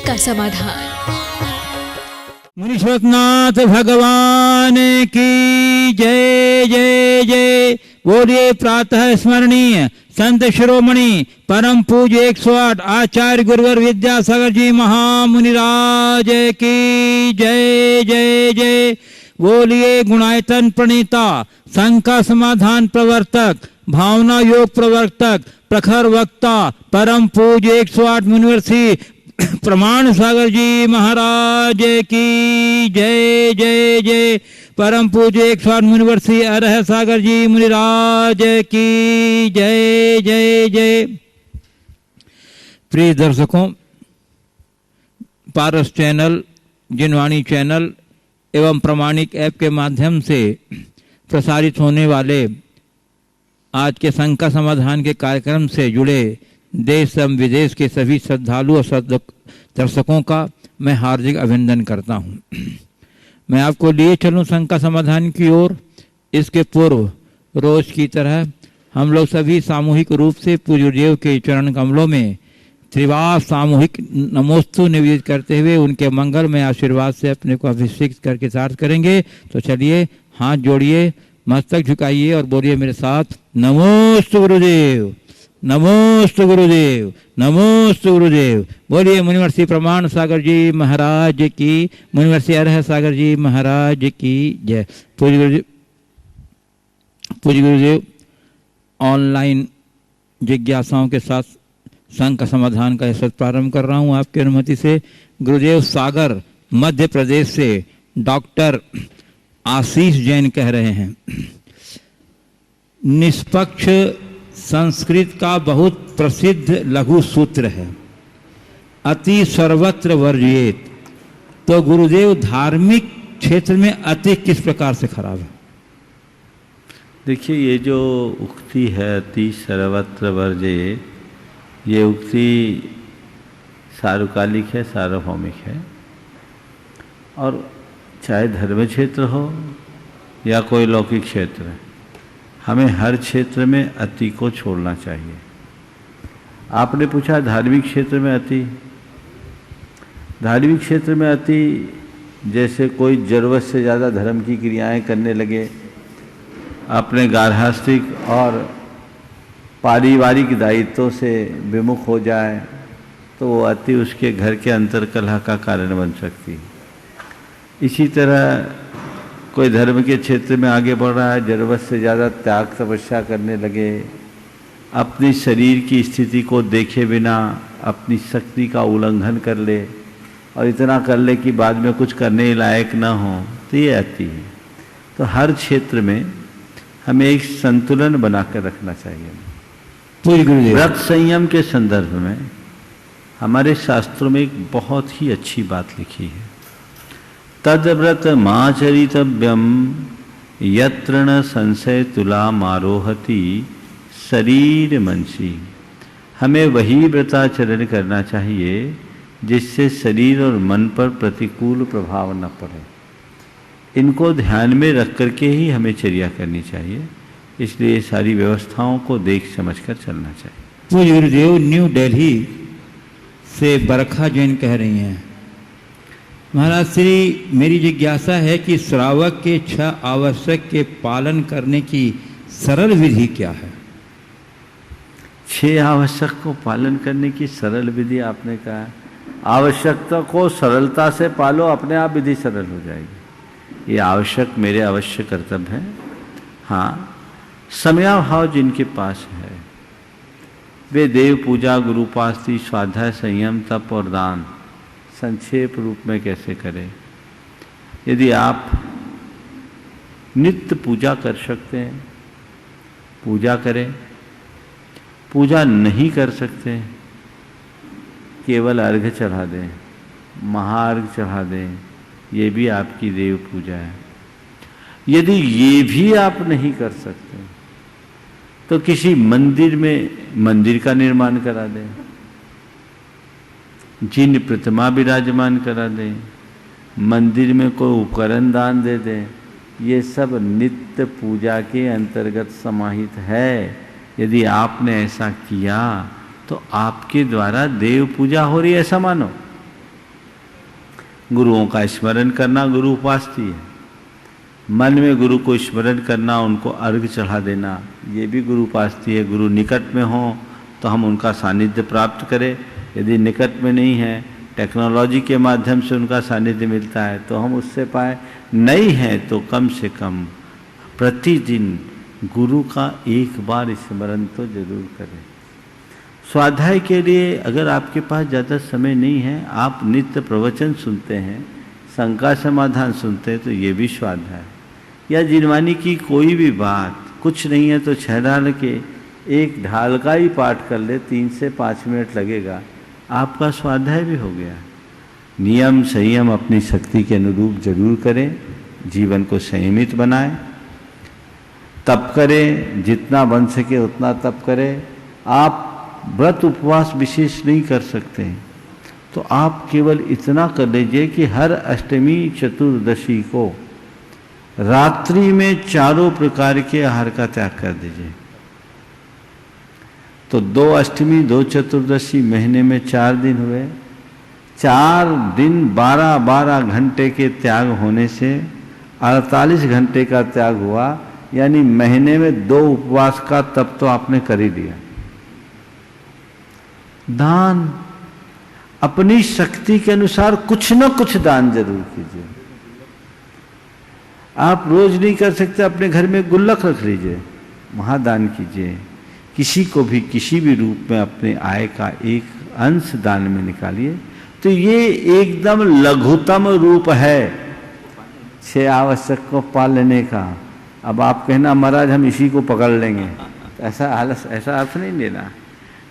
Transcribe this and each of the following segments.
का समाधान। मुनीश्वरनाथ भगवान की जय जय जय। बोलिए प्रातः स्मरणीय संत शिरोमणि परम पूज्य 108 आचार्य गुरुवर विद्यासागर जी महामुनिराज की जय जय जय। बोलिए गुणायतन प्रणीता शंका समाधान प्रवर्तक भावना योग प्रवर्तक प्रखर वक्ता परम पूज्य 108 मुनिवर्षी प्रमाण सागर जी महाराज की जय जय जय। परम पूज्य 108 मुनिवर्षी अरह सागर जी मुनिराज की जय जय जय। प्रिय दर्शकों, पारस चैनल, जिनवाणी चैनल एवं प्रमाणिक ऐप के माध्यम से प्रसारित होने वाले आज के शंका समाधान के कार्यक्रम से जुड़े देश एवं विदेश के सभी श्रद्धालु और दर्शकों का मैं हार्दिक अभिनंदन करता हूं। मैं आपको लिए चलूं शंका समाधान की ओर। इसके पूर्व रोज की तरह हम लोग सभी सामूहिक रूप से पूज्य गुरुदेव के चरण कमलों में त्रिवार सामूहिक नमोस्तु निवेदित करते हुए उनके मंगल में आशीर्वाद से अपने को अभिषेक करके सार्थ करेंगे। तो चलिए हाथ जोड़िए, मस्तक झुकाइए और बोलिए मेरे साथ, नमोस्तु गुरुदेव, नमोस्तु गुरुदेव, नमोस्तु गुरुदेव। बोलिए मुनिवर्षी प्रमाण सागर जी महाराज की, मुनिवर्षी अरह सागर जी महाराज की जय। पूज्य गुरुदेव ऑनलाइन जिज्ञासाओं के साथ शंका समाधान का सत प्रारंभ कर रहा हूं आपकी अनुमति से। गुरुदेव सागर मध्य प्रदेश से डॉक्टर आशीष जैन कह रहे हैं, निष्पक्ष संस्कृत का बहुत प्रसिद्ध लघु सूत्र है, अति सर्वत्र वर्जयेत। तो गुरुदेव धार्मिक क्षेत्र में अति किस प्रकार से खराब है? देखिए, ये जो उक्ति है अति सर्वत्र वर्जयेत, ये उक्ति सार्वकालिक है, सार्वभौमिक है। और चाहे धर्म क्षेत्र हो या कोई लौकिक क्षेत्र, हमें हर क्षेत्र में अति को छोड़ना चाहिए। आपने पूछा धार्मिक क्षेत्र में अति। धार्मिक क्षेत्र में अति जैसे कोई जरूरत से ज़्यादा धर्म की क्रियाएं करने लगे, अपने गार्हस्थ्यिक और पारिवारिक दायित्वों से विमुख हो जाए, तो वो अति उसके घर के अंतर्कलह का कारण बन सकती है। इसी तरह कोई धर्म के क्षेत्र में आगे बढ़ रहा है, जरूरत से ज़्यादा त्याग तपस्या करने लगे, अपनी शरीर की स्थिति को देखे बिना अपनी शक्ति का उल्लंघन कर ले और इतना कर ले कि बाद में कुछ करने लायक ना हो, तो ये अति है। तो हर क्षेत्र में हमें एक संतुलन बनाकर रखना चाहिए। व्रत संयम के संदर्भ में हमारे शास्त्रों में एक बहुत ही अच्छी बात लिखी है, तद्व्रत माचरितव्यम यत्र न संशय तुला मारोहति शरीर मनसी। हमें वही व्रताचरण करना चाहिए जिससे शरीर और मन पर प्रतिकूल प्रभाव न पड़े। इनको ध्यान में रख करके ही हमें चर्या करनी चाहिए, इसलिए सारी व्यवस्थाओं को देख समझकर चलना चाहिए। पूज्य गुरुदेव न्यू दिल्ली से बरखा जैन कह रही हैं, महाराज श्री, मेरी जिज्ञासा है कि श्रावक के 6 आवश्यक के पालन करने की सरल विधि क्या है? 6 आवश्यक को पालन करने की सरल विधि आपने कहा है। आवश्यकता को सरलता से पालो, अपने आप विधि सरल हो जाएगी। ये आवश्यक मेरे अवश्य कर्तव्य हैं। हाँ, समयाभाव जिनके पास है वे देव पूजा, गुरुपास्ति, स्वाध्याय, संयम, तप और दान संक्षेप रूप में कैसे करें। यदि आप नित्य पूजा कर सकते हैं, पूजा करें। पूजा नहीं कर सकते, केवल अर्घ्य चढ़ा दें, महार्घ्य चढ़ा दें, ये भी आपकी देव पूजा है। यदि ये भी आप नहीं कर सकते तो किसी मंदिर में मंदिर का निर्माण करा दें, जिन प्रतिमा विराजमान करा दें, मंदिर में कोई उपकरण दान दे दें। ये सब नित्य पूजा के अंतर्गत समाहित है। यदि आपने ऐसा किया तो आपके द्वारा देव पूजा हो रही है, ऐसा मानो। गुरुओं का स्मरण करना गुरु उपास्य है। मन में गुरु को स्मरण करना, उनको अर्घ्य चढ़ा देना, ये भी गुरु उपास्य है। गुरु निकट में हो तो हम उनका सानिध्य प्राप्त करें, यदि निकट में नहीं है, टेक्नोलॉजी के माध्यम से उनका सानिध्य मिलता है तो हम उससे पाए, नहीं है तो कम से कम प्रतिदिन गुरु का एक बार स्मरण तो जरूर करें। स्वाध्याय के लिए अगर आपके पास ज़्यादा समय नहीं है, आप नित्य प्रवचन सुनते हैं, शंका समाधान सुनते हैं, तो ये भी स्वाध्याय। या जिनवानी की कोई भी बात कुछ नहीं है तो 6 ढाल के एक ढाल का ही पाठ कर ले, 3 से 5 मिनट लगेगा, आपका स्वाध्याय भी हो गया। नियम संयम अपनी शक्ति के अनुरूप जरूर करें, जीवन को संयमित बनाएं, तप करें, जितना बन सके उतना तप करें। आप व्रत उपवास विशेष नहीं कर सकते तो आप केवल इतना कर लीजिए कि हर अष्टमी चतुर्दशी को रात्रि में 4 प्रकार के आहार का त्याग कर दीजिए। तो 2 अष्टमी 2 चतुर्दशी महीने में 4 दिन हुए, 4 दिन 12-12 घंटे के त्याग होने से 48 घंटे का त्याग हुआ, यानी महीने में 2 उपवास का तप तो आपने कर ही दिया। दान अपनी शक्ति के अनुसार कुछ न कुछ दान जरूर कीजिए। आप रोज नहीं कर सकते, अपने घर में गुल्लक रख लीजिए, वहां दान कीजिए। किसी को भी किसी भी रूप में अपने आय का एक अंश दान में निकालिए। तो ये एकदम लघुतम रूप है 6 आवश्यक को पालने का। अब आप कहना महाराज हम इसी को पकड़ लेंगे, तो ऐसा अर्थ नहीं लेना।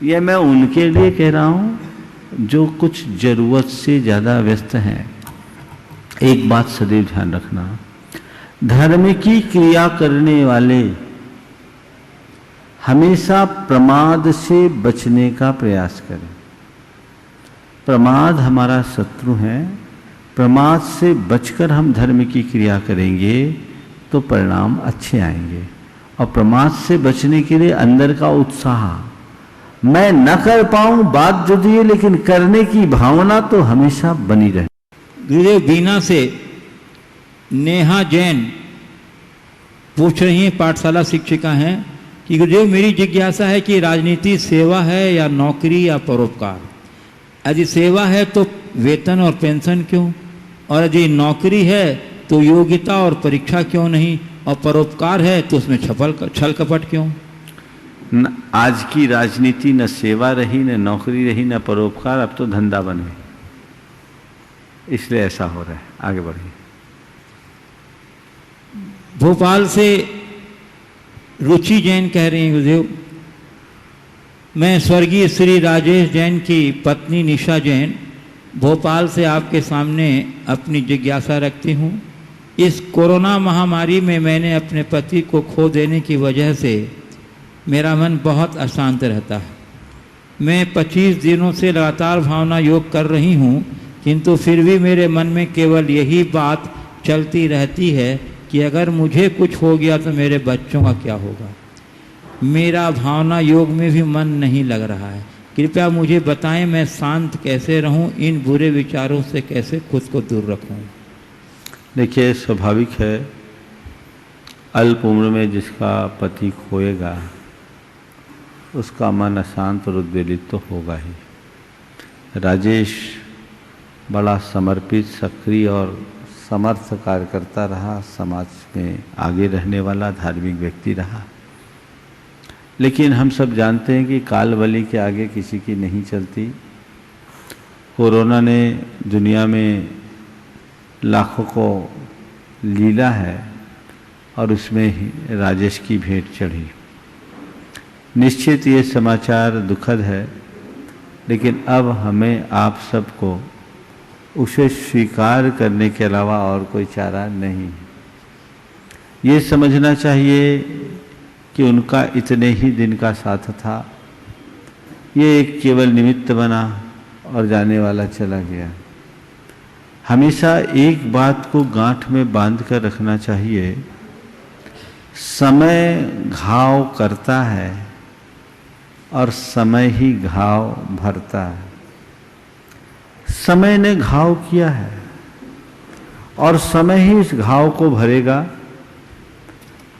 ये मैं उनके लिए कह रहा हूं जो कुछ जरूरत से ज्यादा व्यस्त हैं। एक बात सदैव ध्यान रखना, धर्म की क्रिया करने वाले हमेशा प्रमाद से बचने का प्रयास करें। प्रमाद हमारा शत्रु है, प्रमाद से बचकर हम धर्म की क्रिया करेंगे तो परिणाम अच्छे आएंगे। और प्रमाद से बचने के लिए अंदर का उत्साह, मैं न कर पाऊं बात जुदी है, लेकिन करने की भावना तो हमेशा बनी रहे। गुरुदेव बीना से नेहा जैन पूछ रही हैं, पाठशाला शिक्षिका हैं, कि गुरुदेव मेरी जिज्ञासा है कि राजनीति सेवा है या नौकरी या परोपकार। यदि सेवा है तो वेतन और पेंशन क्यों, और यदि नौकरी है तो योग्यता और परीक्षा क्यों नहीं, और परोपकार है तो उसमें छल कपट क्यों? आज की राजनीति न सेवा रही, न नौकरी रही, न परोपकार, अब तो धंधा बन गया, इसलिए ऐसा हो रहा है। आगे बढ़िए। भोपाल से रुचि जैन कह रही हैं, गुरुदेव मैं स्वर्गीय श्री राजेश जैन की पत्नी निशा जैन भोपाल से आपके सामने अपनी जिज्ञासा रखती हूँ। इस कोरोना महामारी में मैंने अपने पति को खो देने की वजह से मेरा मन बहुत अशांत रहता है। मैं 25 दिनों से लगातार भावना योग कर रही हूँ, किंतु फिर भी मेरे मन में केवल यही बात चलती रहती है कि अगर मुझे कुछ हो गया तो मेरे बच्चों का क्या होगा। मेरा भावना योग में भी मन नहीं लग रहा है। कृपया मुझे बताएं मैं शांत कैसे रहूं, इन बुरे विचारों से कैसे खुद को दूर रखूं। देखिए, स्वाभाविक है, अल्प उम्र में जिसका पति खोएगा उसका मन अशांत और उद्वेलित तो होगा ही। राजेश बड़ा समर्पित, सक्रिय और समर्थ कार्यकर्ता रहा, समाज में आगे रहने वाला धार्मिक व्यक्ति रहा। लेकिन हम सब जानते हैं कि काल बलि के आगे किसी की नहीं चलती। कोरोना ने दुनिया में लाखों को लीला है और उसमें ही राजेश की भेंट चढ़ी। निश्चित ये समाचार दुखद है, लेकिन अब हमें आप सबको उसे स्वीकार करने के अलावा और कोई चारा नहीं। ये समझना चाहिए कि उनका इतने ही दिन का साथ था, ये एक केवल निमित्त बना और जाने वाला चला गया। हमेशा एक बात को गांठ में बांध कर रखना चाहिए, समय घाव करता है और समय ही घाव भरता है। समय ने घाव किया है, और समय ही इस घाव को भरेगा।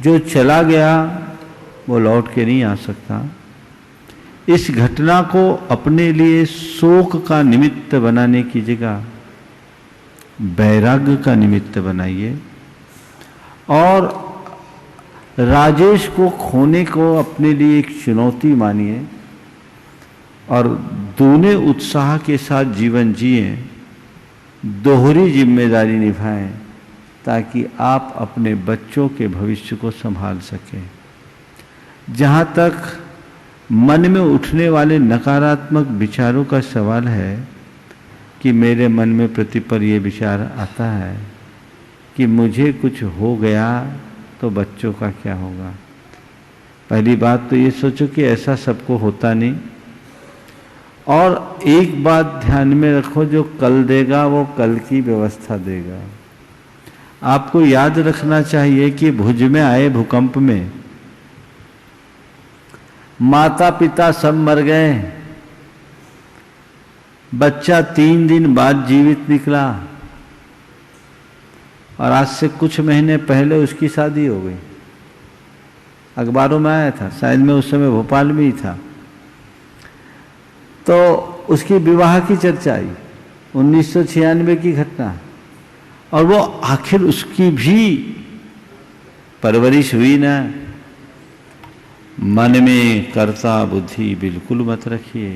जो चला गया वो लौट के नहीं आ सकता। इस घटना को अपने लिए शोक का निमित्त बनाने की जगह वैराग्य का निमित्त बनाइए और राजेश को खोने को अपने लिए एक चुनौती मानिए और दूने उत्साह के साथ जीवन जिए, दोहरी जिम्मेदारी निभाएं ताकि आप अपने बच्चों के भविष्य को संभाल सकें। जहाँ तक मन में उठने वाले नकारात्मक विचारों का सवाल है कि मेरे मन में प्रतिपल ये विचार आता है कि मुझे कुछ हो गया तो बच्चों का क्या होगा। पहली बात तो ये सोचो कि ऐसा सबको होता नहीं, और एक बात ध्यान में रखो, जो कल देगा वो कल की व्यवस्था देगा। आपको याद रखना चाहिए कि भुज में आए भूकंप में माता पिता सब मर गए, बच्चा 3 दिन बाद जीवित निकला और आज से कुछ महीने पहले उसकी शादी हो गई। अखबारों में आया था, शायद मैं उस समय भोपाल में ही था, तो उसकी विवाह की चर्चा आई। 1996 की घटना, और वो आखिर उसकी भी परवरिश हुई ना। मन में कर्ता बुद्धि बिल्कुल मत रखिए।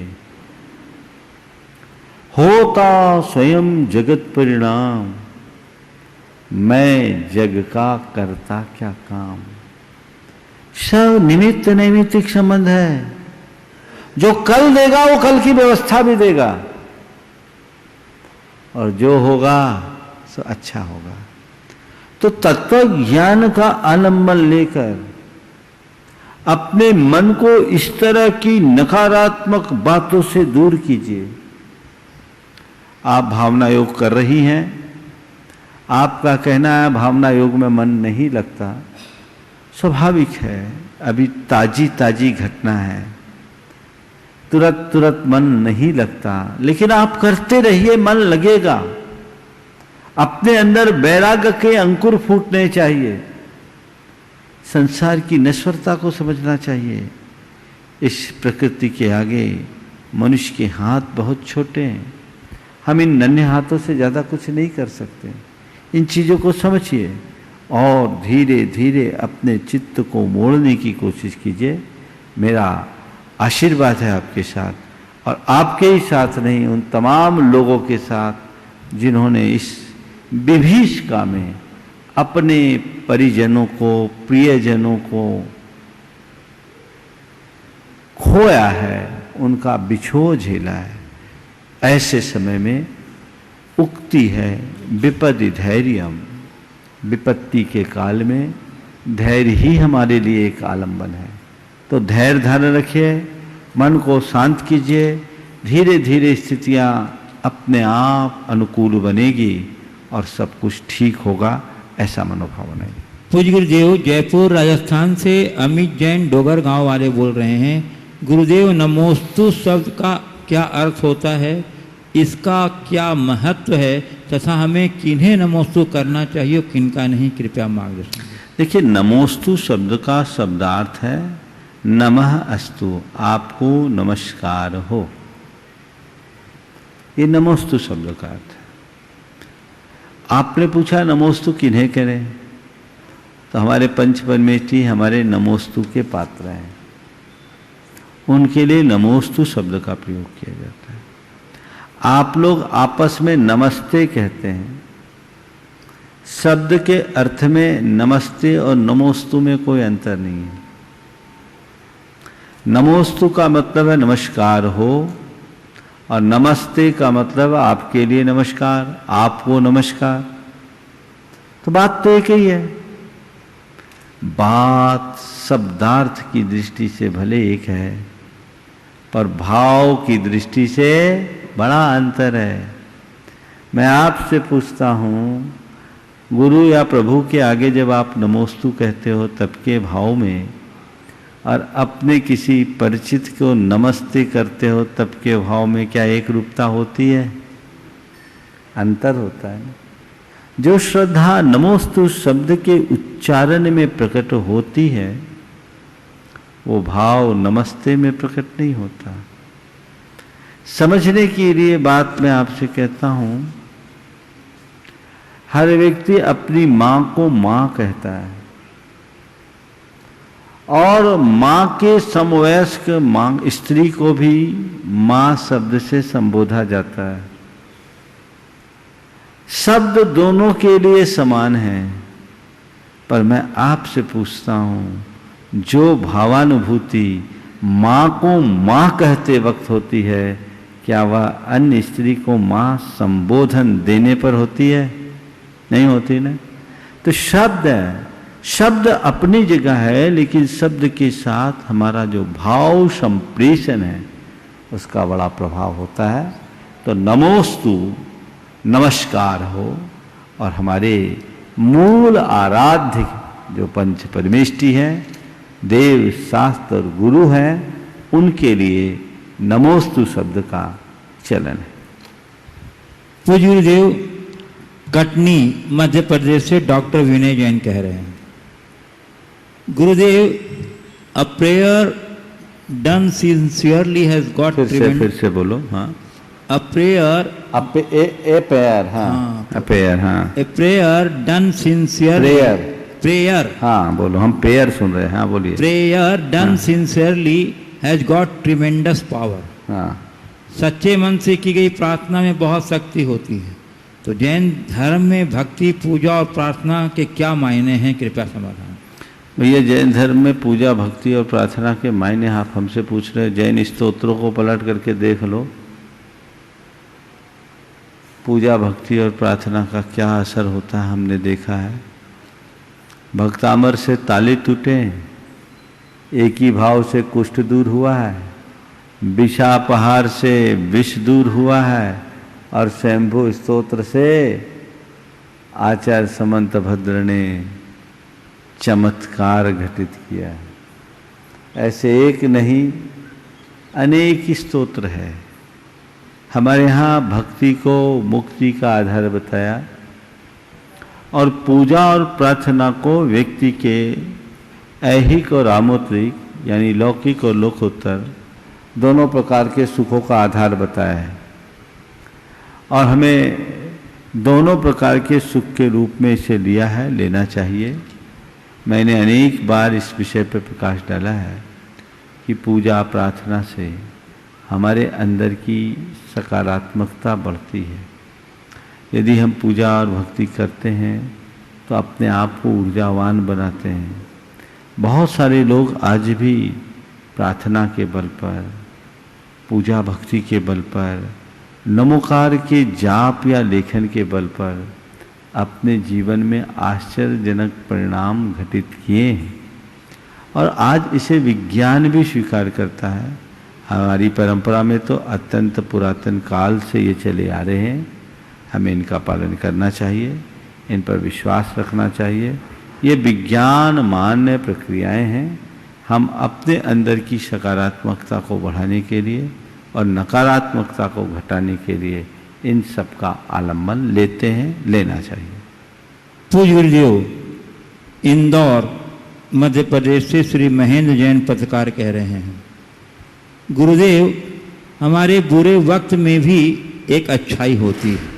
होता स्वयं जगत परिणाम, मैं जग का करता क्या काम। सब निमित्त नैमित्तिक संबंध है। जो कल देगा वो कल की व्यवस्था भी देगा, और जो होगा सो अच्छा होगा। तो तत्व ज्ञान का आलंबन लेकर अपने मन को इस तरह की नकारात्मक बातों से दूर कीजिए। आप भावना योग कर रही हैं, आपका कहना है भावना योग में मन नहीं लगता, स्वाभाविक है, अभी ताजी ताजी घटना है, तुरंत मन नहीं लगता, लेकिन आप करते रहिए, मन लगेगा। अपने अंदर वैराग्य के अंकुर फूटने चाहिए। संसार की नश्वरता को समझना चाहिए। इस प्रकृति के आगे मनुष्य के हाथ बहुत छोटे हैं। हम इन नन्हे हाथों से ज़्यादा कुछ नहीं कर सकते। इन चीज़ों को समझिए और धीरे धीरे अपने चित्त को मोड़ने की कोशिश कीजिए। मेरा आशीर्वाद है आपके साथ, और आपके ही साथ नहीं, उन तमाम लोगों के साथ जिन्होंने इस विभीषिका में अपने परिजनों को, प्रियजनों को खोया है, उनका बिछोह झेला है। ऐसे समय में उक्ति है विपदि धैर्यम, विपत्ति के काल में धैर्य ही हमारे लिए एक आलंबन है। तो धैर्य धारण रखिए, मन को शांत कीजिए, धीरे धीरे स्थितियां अपने आप अनुकूल बनेगी और सब कुछ ठीक होगा, ऐसा मनोभाव बनाइए। पूज्य गुरुदेव, जयपुर राजस्थान से अमित जैन डोगर गांव वाले बोल रहे हैं। गुरुदेव, नमोस्तु शब्द का क्या अर्थ होता है, इसका क्या महत्व है तथा हमें किन्हें नमोस्तु करना चाहिए और किनका नहीं, कृपया मार्गदर्शन। देखिए, नमोस्तु शब्द का शब्दार्थ है नमः अस्तु, आपको नमस्कार हो। ये नमोस्तु शब्द का अर्थ है। आपने पूछा नमोस्तु किन्हें करें, तो हमारे पंच परमेष्ठी हमारे नमोस्तु के पात्र हैं, उनके लिए नमोस्तु शब्द का प्रयोग किया जाता है। आप लोग आपस में नमस्ते कहते हैं। शब्द के अर्थ में नमस्ते और नमोस्तु में कोई अंतर नहीं है। नमोस्तु का मतलब है नमस्कार हो, और नमस्ते का मतलब आपके लिए नमस्कार, आपको नमस्कार। तो बात तो एक ही है। बात शब्दार्थ की दृष्टि से भले एक है, पर भाव की दृष्टि से बड़ा अंतर है। मैं आपसे पूछता हूँ, गुरु या प्रभु के आगे जब आप नमोस्तु कहते हो तब के भाव में, और अपने किसी परिचित को नमस्ते करते हो तब के भाव में क्या एक रूपता होती है? अंतर होता है। जो श्रद्धा नमोस्तु शब्द के उच्चारण में प्रकट होती है वो भाव नमस्ते में प्रकट नहीं होता। समझने के लिए बात मैं आपसे कहता हूं, हर व्यक्ति अपनी मां को मां कहता है और मां के समवयस्क मां स्त्री को भी मां शब्द से संबोधा जाता है। शब्द दोनों के लिए समान है, पर मैं आपसे पूछता हूं, जो भावानुभूति मां को मां कहते वक्त होती है, क्या वह अन्य स्त्री को मां संबोधन देने पर होती है? नहीं होती ना। तो शब्द अपनी जगह है, लेकिन शब्द के साथ हमारा जो भाव संप्रेषण है उसका बड़ा प्रभाव होता है। तो नमोस्तु नमस्कार हो, और हमारे मूल आराध्य जो पंच परमेष्टि हैं, देव शास्त्र और गुरु हैं, उनके लिए नमोस्तु शब्द का चलन है। पूज्य गुरुदेव, कटनी मध्य प्रदेश से डॉक्टर विनय जैन कह रहे हैं, गुरुदेव, a prayer done sincerely has got फिर से बोलो। हाँ, a prayer a prayer done sincerely, prayer हाँ बोलो, हम प्रेयर सुन रहे हैं। हाँ बोलिए। Prayer done sincerely has got tremendous power. हाँ, सच्चे मन से की गई प्रार्थना में बहुत शक्ति होती है। तो जैन धर्म में भक्ति, पूजा और प्रार्थना के क्या मायने हैं, कृपया समाधान। भैया, जैन धर्म में पूजा, भक्ति और प्रार्थना के मायने आप हमसे पूछ रहे हैं। जैन स्तोत्रों को पलट करके देख लो, पूजा, भक्ति और प्रार्थना का क्या असर होता है हमने देखा है। भक्तामर से ताले टूटे, एक ही भाव से कुष्ठ दूर हुआ है, विषापहार से विष दूर हुआ है, और शंभु स्तोत्र से आचार्य समंत भद्र ने चमत्कार घटित किया है। ऐसे एक नहीं, अनेक स्तोत्र है। हमारे यहाँ भक्ति को मुक्ति का आधार बताया, और पूजा और प्रार्थना को व्यक्ति के ऐहिक और आमोत्रिक यानी लौकिक और लोकोत्तर दोनों प्रकार के सुखों का आधार बताया है, और हमें दोनों प्रकार के सुख के रूप में इसे लिया है, लेना चाहिए। मैंने अनेक बार इस विषय पर प्रकाश डाला है कि पूजा प्रार्थना से हमारे अंदर की सकारात्मकता बढ़ती है। यदि हम पूजा और भक्ति करते हैं तो अपने आप को ऊर्जावान बनाते हैं। बहुत सारे लोग आज भी प्रार्थना के बल पर, पूजा भक्ति के बल पर, नमोकार के जाप या लेखन के बल पर अपने जीवन में आश्चर्यजनक परिणाम घटित किए हैं, और आज इसे विज्ञान भी स्वीकार करता है। हमारी परंपरा में तो अत्यंत पुरातन काल से ये चले आ रहे हैं। हमें इनका पालन करना चाहिए, इन पर विश्वास रखना चाहिए। ये विज्ञान मान्य प्रक्रियाएं हैं। हम अपने अंदर की सकारात्मकता को बढ़ाने के लिए और नकारात्मकता को घटाने के लिए इन सब का आलम्बन लेते हैं, लेना चाहिए। पूज्य गुरुदेव, इंदौर मध्य प्रदेश से श्री महेंद्र जैन पत्रकार कह रहे हैं, गुरुदेव, हमारे बुरे वक्त में भी एक अच्छाई होती है।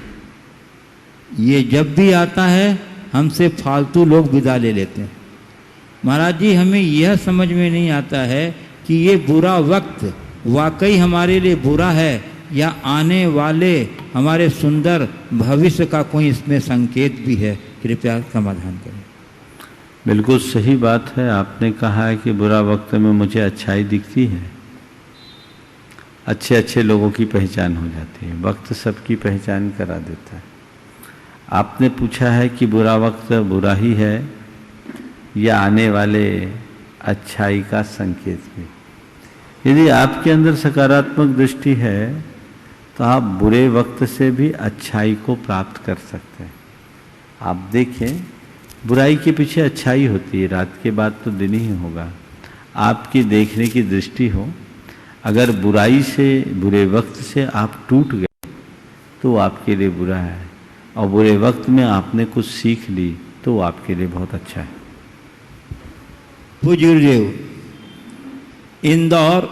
ये जब भी आता है हमसे फालतू लोग विदा ले लेते हैं। महाराज जी, हमें यह समझ में नहीं आता है कि ये बुरा वक्त वाकई हमारे लिए बुरा है या आने वाले हमारे सुंदर भविष्य का कोई इसमें संकेत भी है। कृपया समाधान करें। बिल्कुल सही बात है। आपने कहा है कि बुरा वक्त में मुझे अच्छाई दिखती है। अच्छे अच्छे लोगों की पहचान हो जाती है। वक्त सबकी पहचान करा देता है। आपने पूछा है कि बुरा वक्त बुरा ही है या आने वाले अच्छाई का संकेत भी। यदि आपके अंदर सकारात्मक दृष्टि है तो आप बुरे वक्त से भी अच्छाई को प्राप्त कर सकते हैं। आप देखें, बुराई के पीछे अच्छाई होती है। रात के बाद तो दिन ही होगा। आपकी देखने की दृष्टि हो, अगर बुराई से, बुरे वक्त से आप टूट गए तो आपके लिए बुरा है। और बुरे वक्त में आपने कुछ सीख ली तो वो आपके लिए बहुत अच्छा है। पूज्य गुरुदेव, इंदौर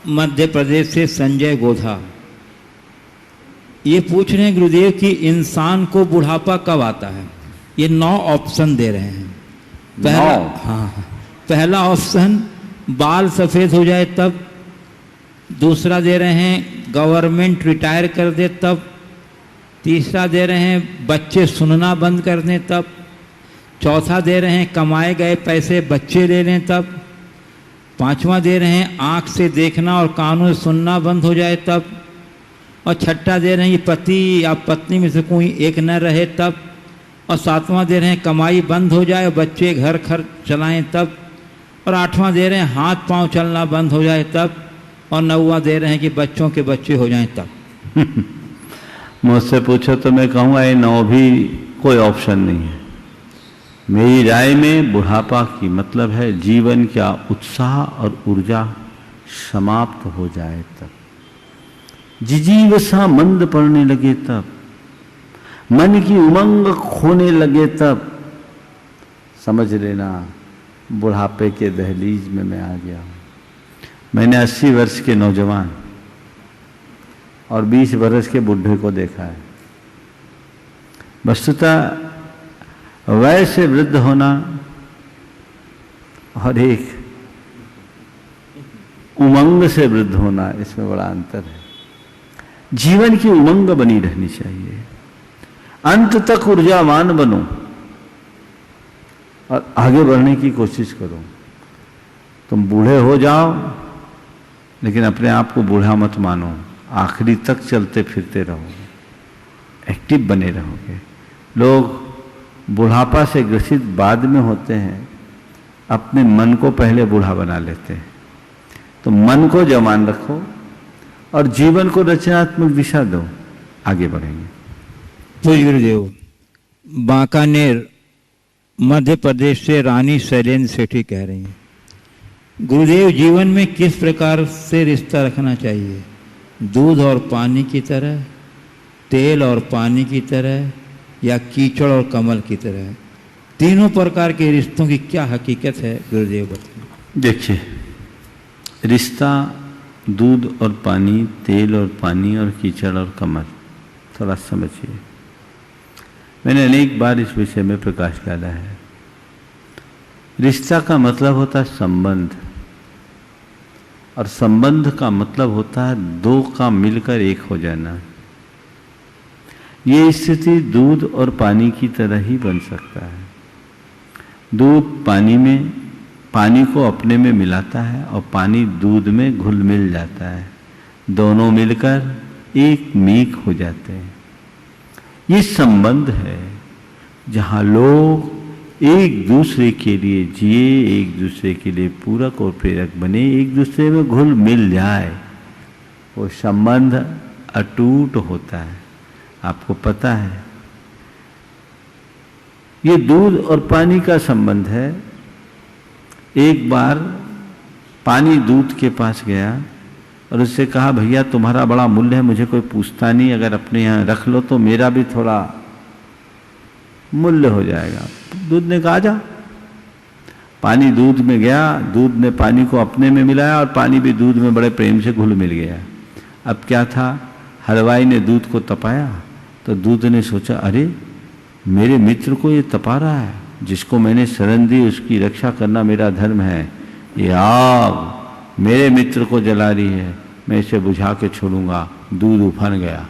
मध्य प्रदेश से संजय गोधा ये पूछ रहे हैं गुरुदेव कि इंसान को बुढ़ापा कब आता है। ये 9 ऑप्शन दे रहे हैं। पहला ऑप्शन बाल सफ़ेद हो जाए तब, दूसरा दे रहे हैं गवर्नमेंट रिटायर कर दे तब, तीसरा दे रहे हैं बच्चे सुनना बंद कर दें तब, चौथा दे रहे हैं कमाए गए पैसे बच्चे ले लें तब, पांचवा दे रहे हैं आँख से देखना और कानों से सुनना बंद हो जाए तब, और छठा दे रहे हैं कि पति या पत्नी में से कोई एक न रहे तब, और सातवां दे रहे हैं कमाई बंद हो जाए और बच्चे घर खर्च चलाएं तब, और आठवां दे रहे हैं हाथ पांव चलना बंद हो जाए तब, और नौवां दे रहे हैं कि बच्चों के बच्चे हो जाएं तब। मुझसे पूछो तो मैं कहूँगा ये 9 भी कोई ऑप्शन नहीं है। मेरी राय में बुढ़ापा की मतलब है जीवन का उत्साह और ऊर्जा समाप्त हो जाए तब, जिजीवसा मंद पड़ने लगे तब, मन की उमंग खोने लगे तब समझ लेना बुढ़ापे के दहलीज में मैं आ गया हूँ। मैंने 80 वर्ष के नौजवान और 20 वर्ष के बुढ़े को देखा है। वस्तुतः वय से वृद्ध होना और एक उमंग से वृद्ध होना, इसमें बड़ा अंतर है। जीवन की उमंग बनी रहनी चाहिए, अंत तक ऊर्जावान बनो और आगे बढ़ने की कोशिश करो। तुम बूढ़े हो जाओ लेकिन अपने आप को बूढ़ा मत मानो, आखिरी तक चलते फिरते रहोगे, एक्टिव बने रहोगे। लोग बुढ़ापा से ग्रसित बाद में होते हैं, अपने मन को पहले बूढ़ा बना लेते हैं। तो मन को जवान रखो और जीवन को रचनात्मक दिशा दो, आगे बढ़ेंगे। पूज्य गुरुदेव, बांकानेर मध्य प्रदेश से रानी शैलेंद्र सेठी कह रही हैं, गुरुदेव जीवन में किस प्रकार से रिश्ता रखना चाहिए? दूध और पानी की तरह, तेल और पानी की तरह, या कीचड़ और कमल की तरह? तीनों प्रकार के रिश्तों की क्या हकीकत है गुरुदेव बताइए। देखिए, रिश्ता दूध और पानी, तेल और पानी और कीचड़ और कमल, थोड़ा समझिए। मैंने अनेक बार इस विषय में प्रकाश डाला है। रिश्ता का मतलब होता है संबंध, और संबंध का मतलब होता है 2 का मिलकर एक हो जाना। ये स्थिति दूध और पानी की तरह ही बन सकता है। दूध पानी को अपने में मिलाता है और पानी दूध में घुल मिल जाता है, दोनों मिलकर एक मीक हो जाते हैं। ये संबंध है जहाँ लोग एक दूसरे के लिए जिए, एक दूसरे के लिए पूरक और प्रेरक बने, एक दूसरे में घुल मिल जाए, वो संबंध अटूट होता है। आपको पता है ये दूध और पानी का संबंध है। एक बार पानी दूध के पास गया और उससे कहा, भैया तुम्हारा बड़ा मूल्य है, मुझे कोई पूछता नहीं, अगर अपने यहाँ रख लो तो मेरा भी थोड़ा मूल्य हो जाएगा। दूध ने कहा जा। पानी दूध में गया, दूध ने पानी को अपने में मिलाया और पानी भी दूध में बड़े प्रेम से घुल मिल गया। अब क्या था, हलवाई ने दूध को तपाया तो दूध ने सोचा, अरे मेरे मित्र को ये तपा रहा है, जिसको मैंने शरण दी उसकी रक्षा करना मेरा धर्म है। ये आग मेरे मित्र को जला रही है, मैं इसे बुझा के छोड़ूंगा। दूध उफन गया।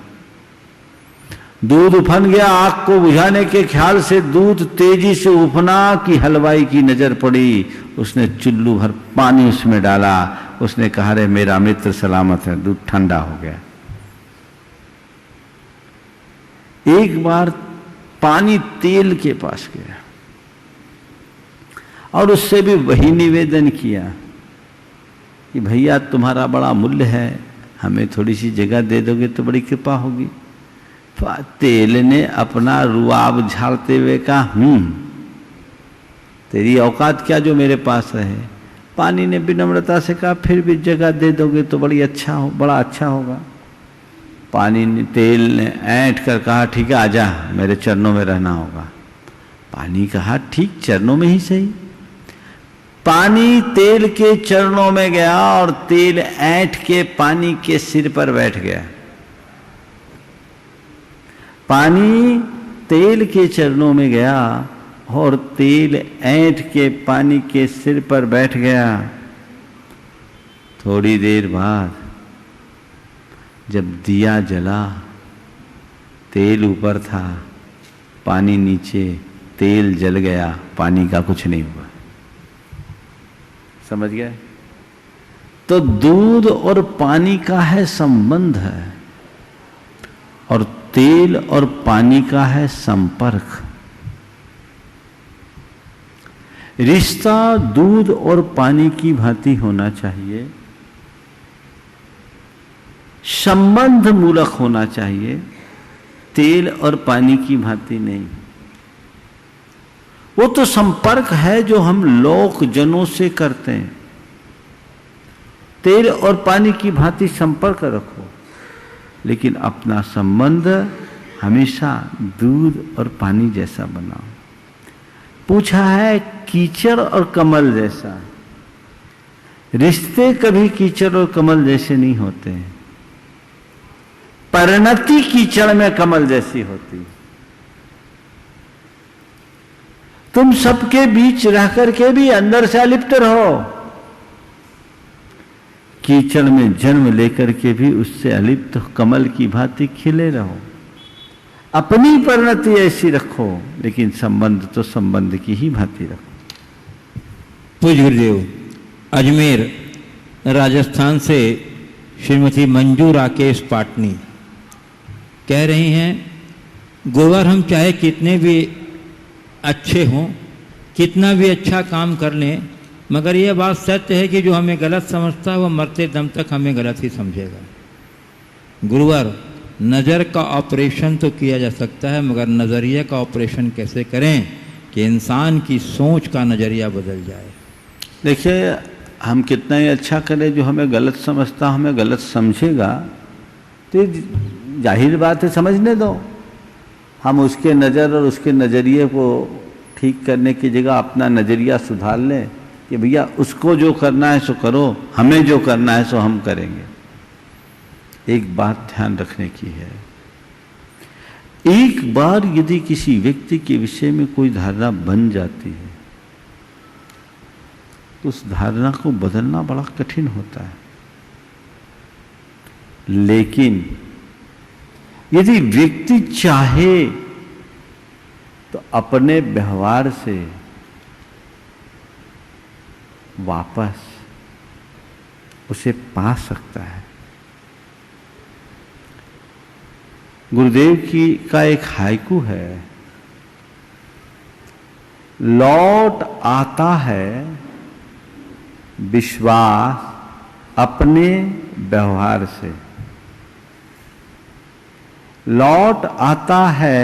दूध उफन गया। आग को बुझाने के ख्याल से दूध तेजी से उफना कि हलवाई की नजर पड़ी। उसने चुल्लू भर पानी उसमें डाला। उसने कहा, रे मेरा मित्र सलामत है। दूध ठंडा हो गया। एक बार पानी तेल के पास गया और उससे भी वही निवेदन किया कि भैया तुम्हारा बड़ा मूल्य है, हमें थोड़ी सी जगह दे दोगे तो बड़ी कृपा होगी। तेल ने अपना रुआब झाड़ते हुए कहा, तेरी औकात क्या जो मेरे पास रहे। पानी ने विनम्रता से कहा, फिर भी जगह दे दोगे तो बड़ा अच्छा होगा। पानी ने, तेल ने ऐंठ कर कहा ठीक है आजा, मेरे चरणों में रहना होगा। पानी कहा ठीक, चरणों में ही सही। पानी तेल के चरणों में गया और तेल ऐंठ के पानी के सिर पर बैठ गया। पानी तेल के चरणों में गया और तेल ऐंठ के पानी के सिर पर बैठ गया। थोड़ी देर बाद जब दिया जला, तेल ऊपर था, पानी नीचे, तेल जल गया, पानी का कुछ नहीं हुआ। समझ गए? तो दूध और पानी का है संबंध है, और तेल और पानी का है संपर्क। रिश्ता दूध और पानी की भांति होना चाहिए, संबंध मूलक होना चाहिए, तेल और पानी की भांति नहीं। वो तो संपर्क है जो हम लोक जनों से करते हैं। तेल और पानी की भांति संपर्क रखो, लेकिन अपना संबंध हमेशा दूध और पानी जैसा बनाओ। पूछा है कीचड़ और कमल जैसा। रिश्ते कभी कीचड़ और कमल जैसे नहीं होते हैं, परिणति कीचड़ में कमल जैसी होती है। तुम सबके बीच रह करके भी अंदर से अलिप्त रहो, कीचड़ में जन्म लेकर के भी उससे अलिप्त कमल की भांति खिले रहो। अपनी परिणति ऐसी रखो, लेकिन संबंध तो संबंध की ही भांति रखो। पूज्य गुरुदेव, अजमेर राजस्थान से श्रीमती मंजू राकेश पाटनी कह रही हैं, गुरुवार हम चाहे कितने भी अच्छे हों, कितना भी अच्छा काम कर लें, मगर यह बात सत्य है कि जो हमें गलत समझता है वह मरते दम तक हमें गलत ही समझेगा। गुरुवार, नज़र का ऑपरेशन तो किया जा सकता है, मगर नज़रिए का ऑपरेशन कैसे करें कि इंसान की सोच का नज़रिया बदल जाए। देखिए, हम कितना ही अच्छा करें, जो हमें गलत समझता हमें गलत समझेगा, तो जाहिर बात है, समझने दो। हम उसके नज़र और उसके नज़रिए को ठीक करने की जगह अपना नज़रिया सुधार लें कि भैया उसको जो करना है सो करो, हमें जो करना है सो हम करेंगे। एक बात ध्यान रखने की है, एक बार यदि किसी व्यक्ति के विषय में कोई धारणा बन जाती है तो उस धारणा को बदलना बड़ा कठिन होता है। लेकिन यदि व्यक्ति चाहे तो अपने व्यवहार से वापस उसे पा सकता है। गुरुदेव का एक हाइकू है, लौट आता है विश्वास अपने व्यवहार से। लौट आता है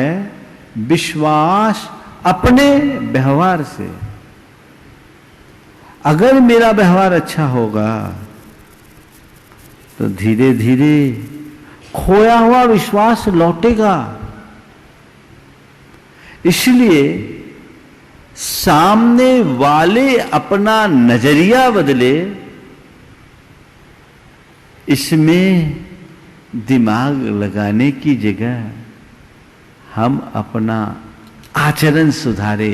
विश्वास अपने व्यवहार से। अगर मेरा व्यवहार अच्छा होगा तो धीरे धीरे खोया हुआ विश्वास लौटेगा। इसलिए सामने वाले अपना नजरिया बदले, इसमें दिमाग लगाने की जगह हम अपना आचरण सुधारे,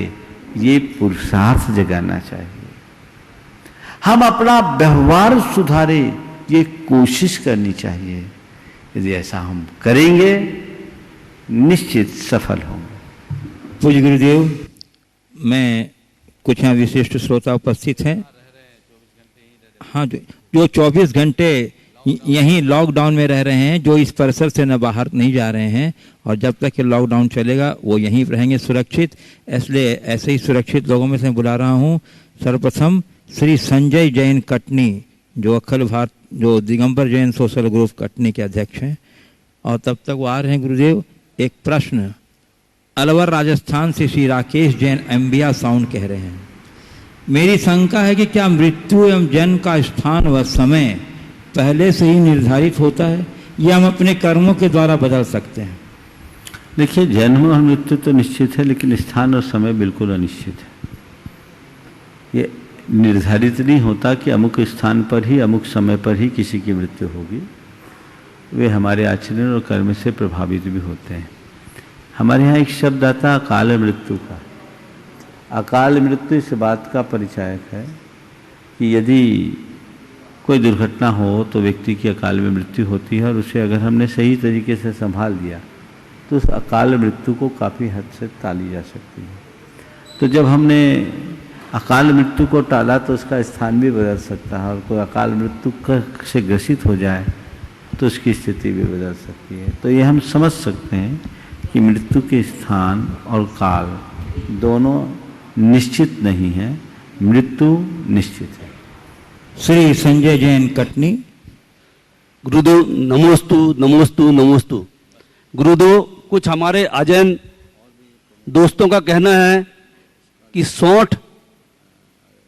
ये पुरुषार्थ जगाना चाहिए। हम अपना व्यवहार सुधारे, ये कोशिश करनी चाहिए। यदि ऐसा हम करेंगे निश्चित सफल होंगे। पूज्य गुरुदेव, मैं कुछ यहाँ विशिष्ट श्रोता उपस्थित हैं। हाँ, जो 24 घंटे यहीं लॉकडाउन में रह रहे हैं, जो इस परिसर से न बाहर नहीं जा रहे हैं, और जब तक ये लॉकडाउन चलेगा वो यहीं रहेंगे सुरक्षित। इसलिए ऐसे ही सुरक्षित लोगों में से बुला रहा हूँ। सर्वप्रथम श्री संजय जैन कटनी, जो अखिल भारत जो दिगंबर जैन सोशल ग्रुप कटनी के अध्यक्ष हैं, और तब तक वो आ रहे हैं। गुरुदेव, एक प्रश्न। अलवर राजस्थान से श्री राकेश जैन एम्बिया साउंड कह रहे हैं, मेरी शंका है कि क्या मृत्यु एवं जन्म का स्थान व समय पहले से ही निर्धारित होता है? या हम अपने कर्मों के द्वारा बदल सकते हैं? देखिए, जन्म और मृत्यु तो निश्चित है, लेकिन स्थान और समय बिल्कुल अनिश्चित है। ये निर्धारित नहीं होता कि अमुक स्थान पर ही अमुक समय पर ही किसी की मृत्यु होगी। वे हमारे आचरण और कर्म से प्रभावित भी होते हैं। हमारे यहाँ एक शब्द आता अकाल मृत्यु का। अकाल मृत्यु इस बात का परिचायक है कि यदि कोई दुर्घटना हो तो व्यक्ति की अकाल में मृत्यु होती है, और उसे अगर हमने सही तरीके से संभाल दिया तो उस अकाल मृत्यु को काफ़ी हद से टाली जा सकती है। तो जब हमने अकाल मृत्यु को टाला तो उसका स्थान भी बदल सकता है, और कोई अकाल मृत्यु से ग्रसित हो जाए तो उसकी स्थिति भी बदल सकती है। तो ये हम समझ सकते हैं कि मृत्यु के स्थान और काल दोनों निश्चित नहीं है, मृत्यु निश्चित है। श्री संजय जैन कटनी। गुरुदेव नमोस्तु नमोस्तु नमोस्तु। गुरुदेव, कुछ हमारे अजैन दोस्तों का कहना है कि सौंठ,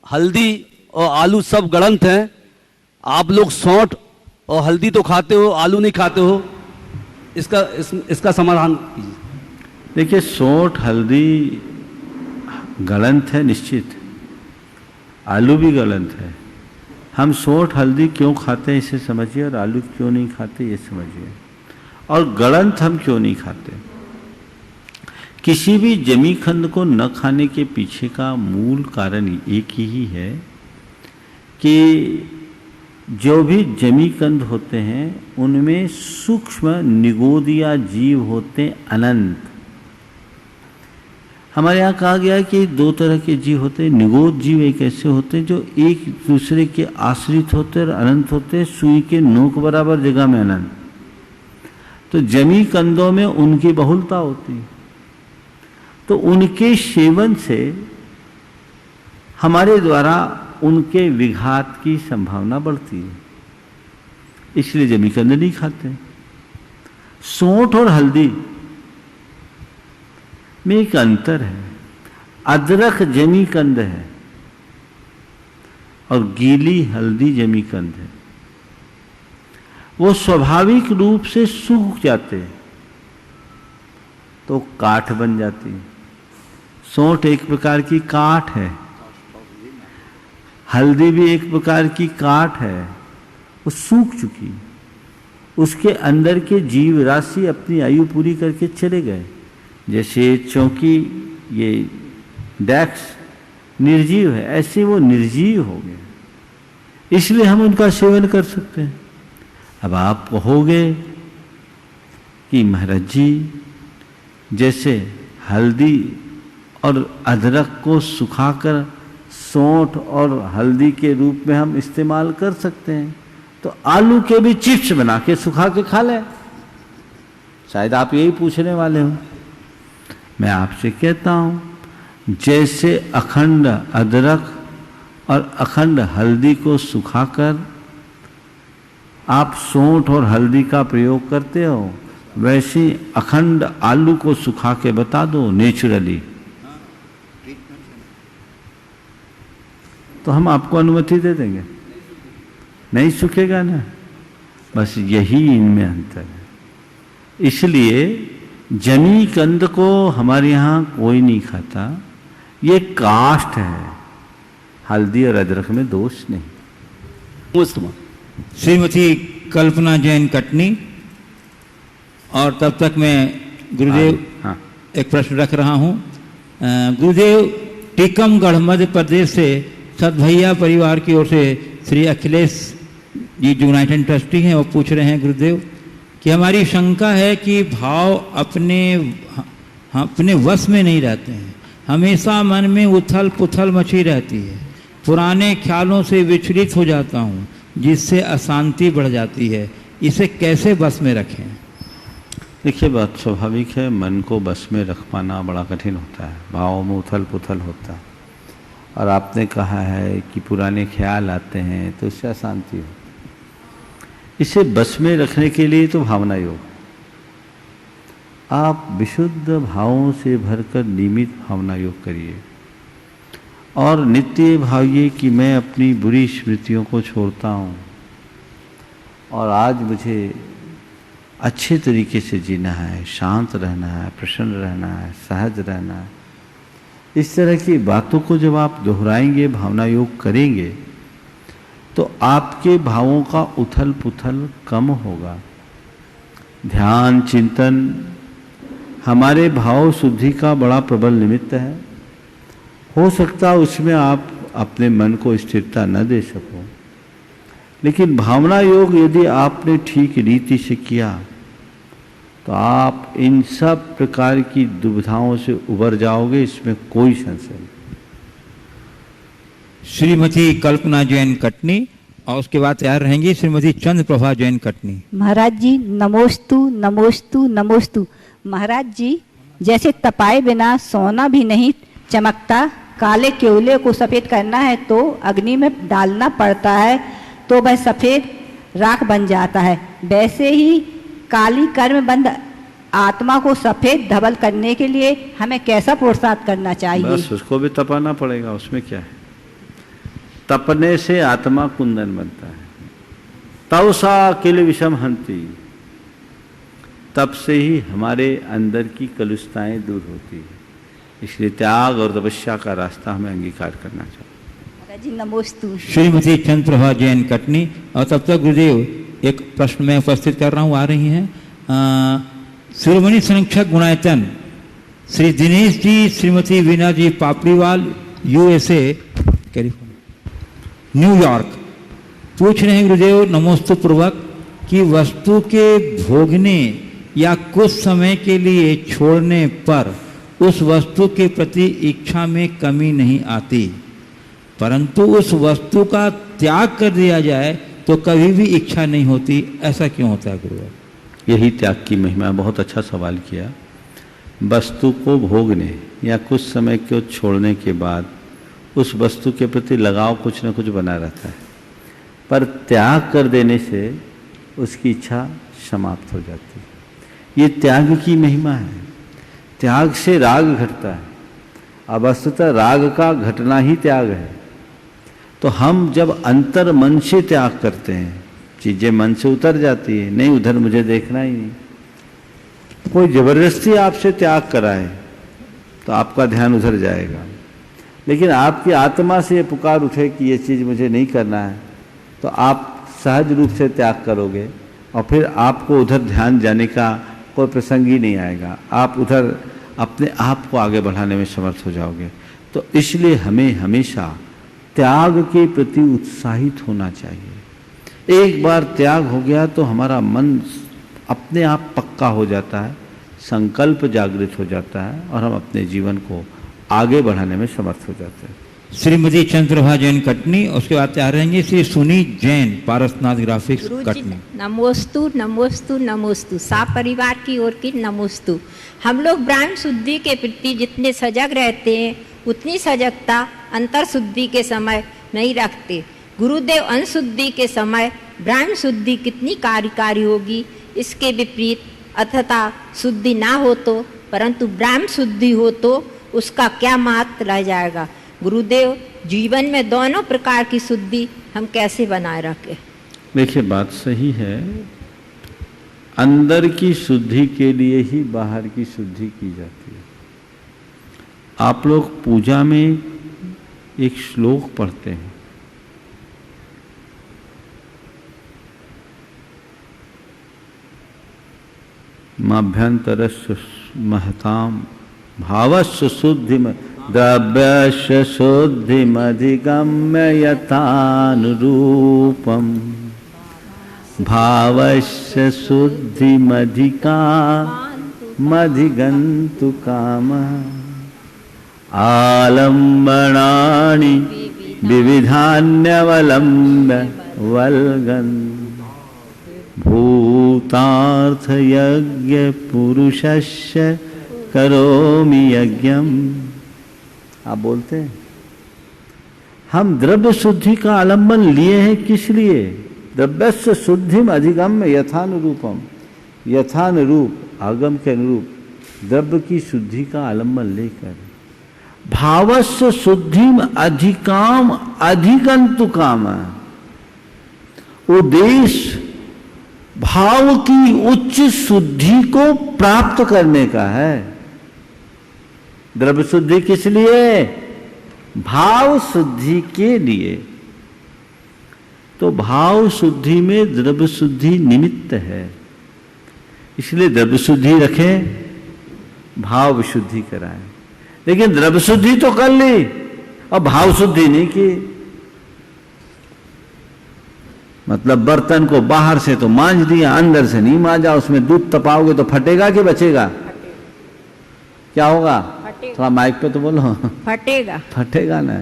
हल्दी और आलू सब गलत हैं। आप लोग सौंठ और हल्दी तो खाते हो, आलू नहीं खाते हो, इसका समाधान कीजिए। देखिए, सौंठ हल्दी गलत है निश्चित, आलू भी गलत है। हम सौंठ हल्दी क्यों खाते हैं इसे समझिए, और आलू क्यों नहीं खाते ये समझिए, और गलत हम क्यों नहीं खाते। किसी भी जमीखंड को न खाने के पीछे का मूल कारण एक ही है कि जो भी जमीकंद होते हैं उनमें सूक्ष्म निगोदिया जीव होते अनंत। हमारे यहाँ कहा गया है कि दो तरह के जीव होते हैं। निगोद जीव एक ऐसे होते हैं जो एक दूसरे के आश्रित होते और अनंत होते हैं, सुई के नोक बराबर जगह में अनंत। तो जमी कंदों में उनकी बहुलता होती है, तो उनके सेवन से हमारे द्वारा उनके विघात की संभावना बढ़ती है, इसलिए जमीकंद नहीं खाते। सौंठ और हल्दी में एक अंतर है। अदरक जमीकंद है और गीली हल्दी जमीकंद है। वो स्वाभाविक रूप से सूख जाते हैं तो काठ बन जाती है। सौंठ एक प्रकार की काठ है, हल्दी भी एक प्रकार की काठ है, वो सूख चुकी। उसके अंदर के जीव राशि अपनी आयु पूरी करके चले गए। जैसे चौकी ये डैक्स निर्जीव है, ऐसे वो निर्जीव हो गए, इसलिए हम उनका सेवन कर सकते हैं। अब आप कहोगे कि महाराज जी जैसे हल्दी और अदरक को सुखाकर सौंठ और हल्दी के रूप में हम इस्तेमाल कर सकते हैं, तो आलू के भी चिप्स बना के सुखा के खा लें। शायद आप यही पूछने वाले हो। मैं आपसे कहता हूं, जैसे अखंड अदरक और अखंड हल्दी को सुखाकर आप सौंठ और हल्दी का प्रयोग करते हो, वैसे अखंड आलू को सुखा के बता दो नेचुरली, तो हम आपको अनुमति दे देंगे। नहीं सूखेगा ना, बस यही इनमें अंतर है। इसलिए जमी कंद को हमारे यहाँ कोई नहीं खाता, ये काष्ठ है। हल्दी और अदरक में दोष नहीं। श्रीमती कल्पना जैन कटनी। और तब तक मैं गुरुदेव हाँ। एक प्रश्न रख रहा हूँ। गुरुदेव, टीकमगढ़ मध्य प्रदेश से सदभैया परिवार की ओर से श्री अखिलेश जी जो यूनाइटेड ट्रस्टी हैं वो पूछ रहे हैं गुरुदेव कि हमारी शंका है कि भाव अपने वश में नहीं रहते हैं, हमेशा मन में उथल पुथल मची रहती है, पुराने ख्यालों से विचलित हो जाता हूँ जिससे अशांति बढ़ जाती है, इसे कैसे बस में रखें? देखिए, बात स्वाभाविक है, मन को बस में रख पाना बड़ा कठिन होता है, भावों में उथल पुथल होता है। और आपने कहा है कि पुराने ख्याल आते हैं तो इससे अशांति हो। इसे बस में रखने के लिए तो भावना योग, आप विशुद्ध भावों से भरकर नियमित भावना योग करिए और नित्य भाविए कि मैं अपनी बुरी स्मृतियों को छोड़ता हूँ और आज मुझे अच्छे तरीके से जीना है, शांत रहना है, प्रसन्न रहना है, सहज रहना है। इस तरह की बातों को जब आप दोहराएंगे, भावना योग करेंगे, तो आपके भावों का उथल पुथल कम होगा। ध्यान चिंतन हमारे भाव शुद्धि का बड़ा प्रबल निमित्त है। हो सकता है उसमें आप अपने मन को स्थिरता न दे सको, लेकिन भावना योग यदि आपने ठीक रीति से किया तो आप इन सब प्रकार की दुविधाओं से उबर जाओगे, इसमें कोई संशय नहीं। श्रीमती कल्पना जैन कटनी और उसके बाद तैयार रहेंगी श्रीमती चंद्र प्रभा जैन कटनी। महाराज जी नमोस्तु नमोस्तु नमोस्तु। महाराज जी, जैसे तपाए बिना सोना भी नहीं चमकता, काले केवले को सफ़ेद करना है तो अग्नि में डालना पड़ता है, तो वह सफ़ेद राख बन जाता है। वैसे ही काली कर्म बंद आत्मा को सफ़ेद धवल करने के लिए हमें कैसा पुरुषार्थ करना चाहिए? बस उसको भी तपाना पड़ेगा, उसमें क्या है। तपने से आत्मा कुंदन बनता है। तवसा किल विषम हंती, तप से ही हमारे अंदर की कलुषताएं दूर होती है। इसलिए त्याग और तपस्या का रास्ता हमें अंगीकार करना चाहिए। महाराज जी नमोस्तु। श्रीमती चंद्र प्रभा जैन कटनी। और तब तक गुरुदेव एक प्रश्न मैं उपस्थित कर रहा हूँ, आ रही हैं शिरोमणि संरक्षक गुणायतन श्री दिनेश जी, श्रीमती वीना जी पापड़ीवाल, USA कैलिफोर्निया, न्यूयॉर्क, पूछ रहे हैं गुरुदेव नमोस्तु पूर्वक कि वस्तु के भोगने या कुछ समय के लिए छोड़ने पर उस वस्तु के प्रति इच्छा में कमी नहीं आती, परंतु उस वस्तु का त्याग कर दिया जाए तो कभी भी इच्छा नहीं होती। ऐसा क्यों होता है गुरुदेव? यही त्याग की महिमा। बहुत अच्छा सवाल किया। वस्तु को भोगने या कुछ समय को छोड़ने के बाद उस वस्तु के प्रति लगाव कुछ न कुछ बना रहता है, पर त्याग कर देने से उसकी इच्छा समाप्त हो जाती है। ये त्याग की महिमा है। त्याग से राग घटता है। अब वस्तुतः राग का घटना ही त्याग है। तो हम जब अंतर मन से त्याग करते हैं, चीजें मन से उतर जाती है, नहीं उधर मुझे देखना ही नहीं। कोई जबरदस्ती आपसे त्याग कराए तो आपका ध्यान उधर जाएगा, लेकिन आपकी आत्मा से ये पुकार उठे कि ये चीज़ मुझे नहीं करना है, तो आप सहज रूप से त्याग करोगे और फिर आपको उधर ध्यान जाने का कोई प्रसंग ही नहीं आएगा। आप उधर अपने आप को आगे बढ़ाने में समर्थ हो जाओगे। तो इसलिए हमें हमेशा त्याग के प्रति उत्साहित होना चाहिए। एक बार त्याग हो गया तो हमारा मन अपने आप पक्का हो जाता है, संकल्प जागृत हो जाता है और हम अपने जीवन को आगे बढ़ाने में समर्थ हो जाते हैं। श्रीमती चंद्रभा जैन कटनी, उसके बाद तैयार रहेंगे श्री सुनी जैन पारसनाथ ग्राफिक्स कटनी। नमोस्तु नमोस्तु नमोस्तु। साप परिवार की ओर की नमोस्तु। हम लोग ब्राह्मण शुद्धि के प्रति जितने सजग रहते हैं उतनी सजगता अंतर शुद्धि के समय नहीं रखते। गुरुदेव अनशुद्धि के समय ब्राह्मण शुद्धि कितनी कार्यकारी होगी, इसके विपरीत अथता शुद्धि ना हो तो, परंतु ब्राह्मण शुद्धि हो तो उसका क्या महत्व रह जाएगा। गुरुदेव जीवन में दोनों प्रकार की शुद्धि हम कैसे बनाए रखें? देखिए बात सही है। अंदर की शुद्धि के लिए ही बाहर की शुद्धि की जाती है। आप लोग पूजा में एक श्लोक पढ़ते हैं, माभ्यंतरस्य महताम भावस्य शुद्धि द्रव्यस्य शुद्धिमधिगम्य यथानुरूपम भावस्य शुद्धिमधिगन्तु कामः आलम्बनानि विविधान्यवलम्ब्य वल्गन् भूतार्थ यज्ञ पुरुषस्य करोमि यज्ञम। आप बोलते हैं हम द्रव्य शुद्धि का आलंबन लिए हैं, किस लिए? द्रव्यस्य शुद्धिम अधिगम्य यथानुरूपम, यथानुरूप आगम के अनुरूप द्रव्य की शुद्धि का आलंबन लेकर भावस्य शुद्धिम अधिकाम अधिगंतु काम, उद्देश्य भाव की उच्च शुद्धि को प्राप्त करने का है। द्रव्य शुद्धि किस लिए? भाव शुद्धि के लिए। तो भाव शुद्धि में द्रव्य शुद्धि निमित्त है, इसलिए द्रव्य शुद्धि रखें, भाव विशुद्धि कराएं। लेकिन द्रव्य शुद्धि तो कर ली और भाव शुद्धि नहीं की। मतलब बर्तन को बाहर से तो मांज दिया, अंदर से नहीं मांजा, उसमें दूध तपाओगे तो फटेगा कि बचेगा? क्या होगा? थोड़ा माइक पे तो बोलो। फटेगा। फटेगा ना।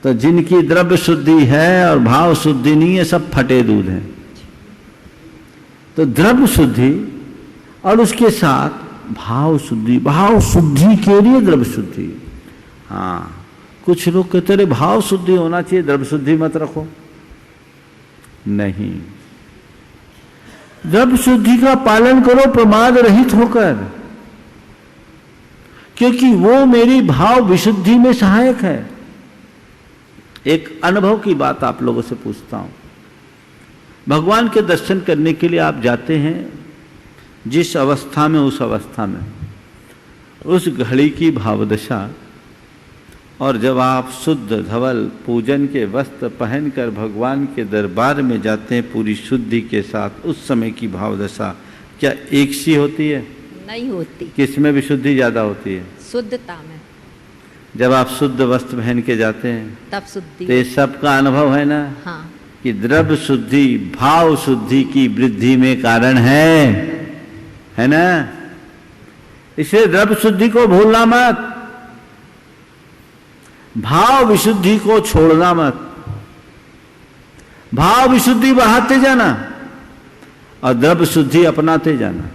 तो जिनकी द्रव्य शुद्धि है और भाव शुद्धि नहीं है, सब फटे दूध हैं। तो द्रव्य शुद्धि और उसके साथ भाव शुद्धि, भाव शुद्धि के लिए द्रव्य शुद्धि। हाँ, कुछ लोग कहते रहे भाव शुद्धि होना चाहिए, द्रव्य शुद्धि मत रखो। नहीं, द्रव्य शुद्धि का पालन करो प्रमाद रहित होकर, क्योंकि वो मेरी भाव विशुद्धि में सहायक है। एक अनुभव की बात आप लोगों से पूछता हूं। भगवान के दर्शन करने के लिए आप जाते हैं, जिस अवस्था में, उस अवस्था में, उस घड़ी की भावदशा, और जब आप शुद्ध धवल पूजन के वस्त्र पहनकर भगवान के दरबार में जाते हैं पूरी शुद्धि के साथ, उस समय की भावदशा क्या एक सी होती है? नहीं होती। किसमें विशुद्धि ज्यादा होती है? शुद्धता में। जब आप शुद्ध वस्त्र पहन के जाते हैं तब शुद्धि। तो ये सबका अनुभव है ना? हाँ। कि द्रव्य शुद्धि भाव शुद्धि की वृद्धि में कारण है ना? इसलिए द्रव्य शुद्धि को भूलना मत, भाव विशुद्धि को छोड़ना मत। भाव विशुद्धि बढ़ाते जाना और द्रव्य शुद्धि अपनाते जाना।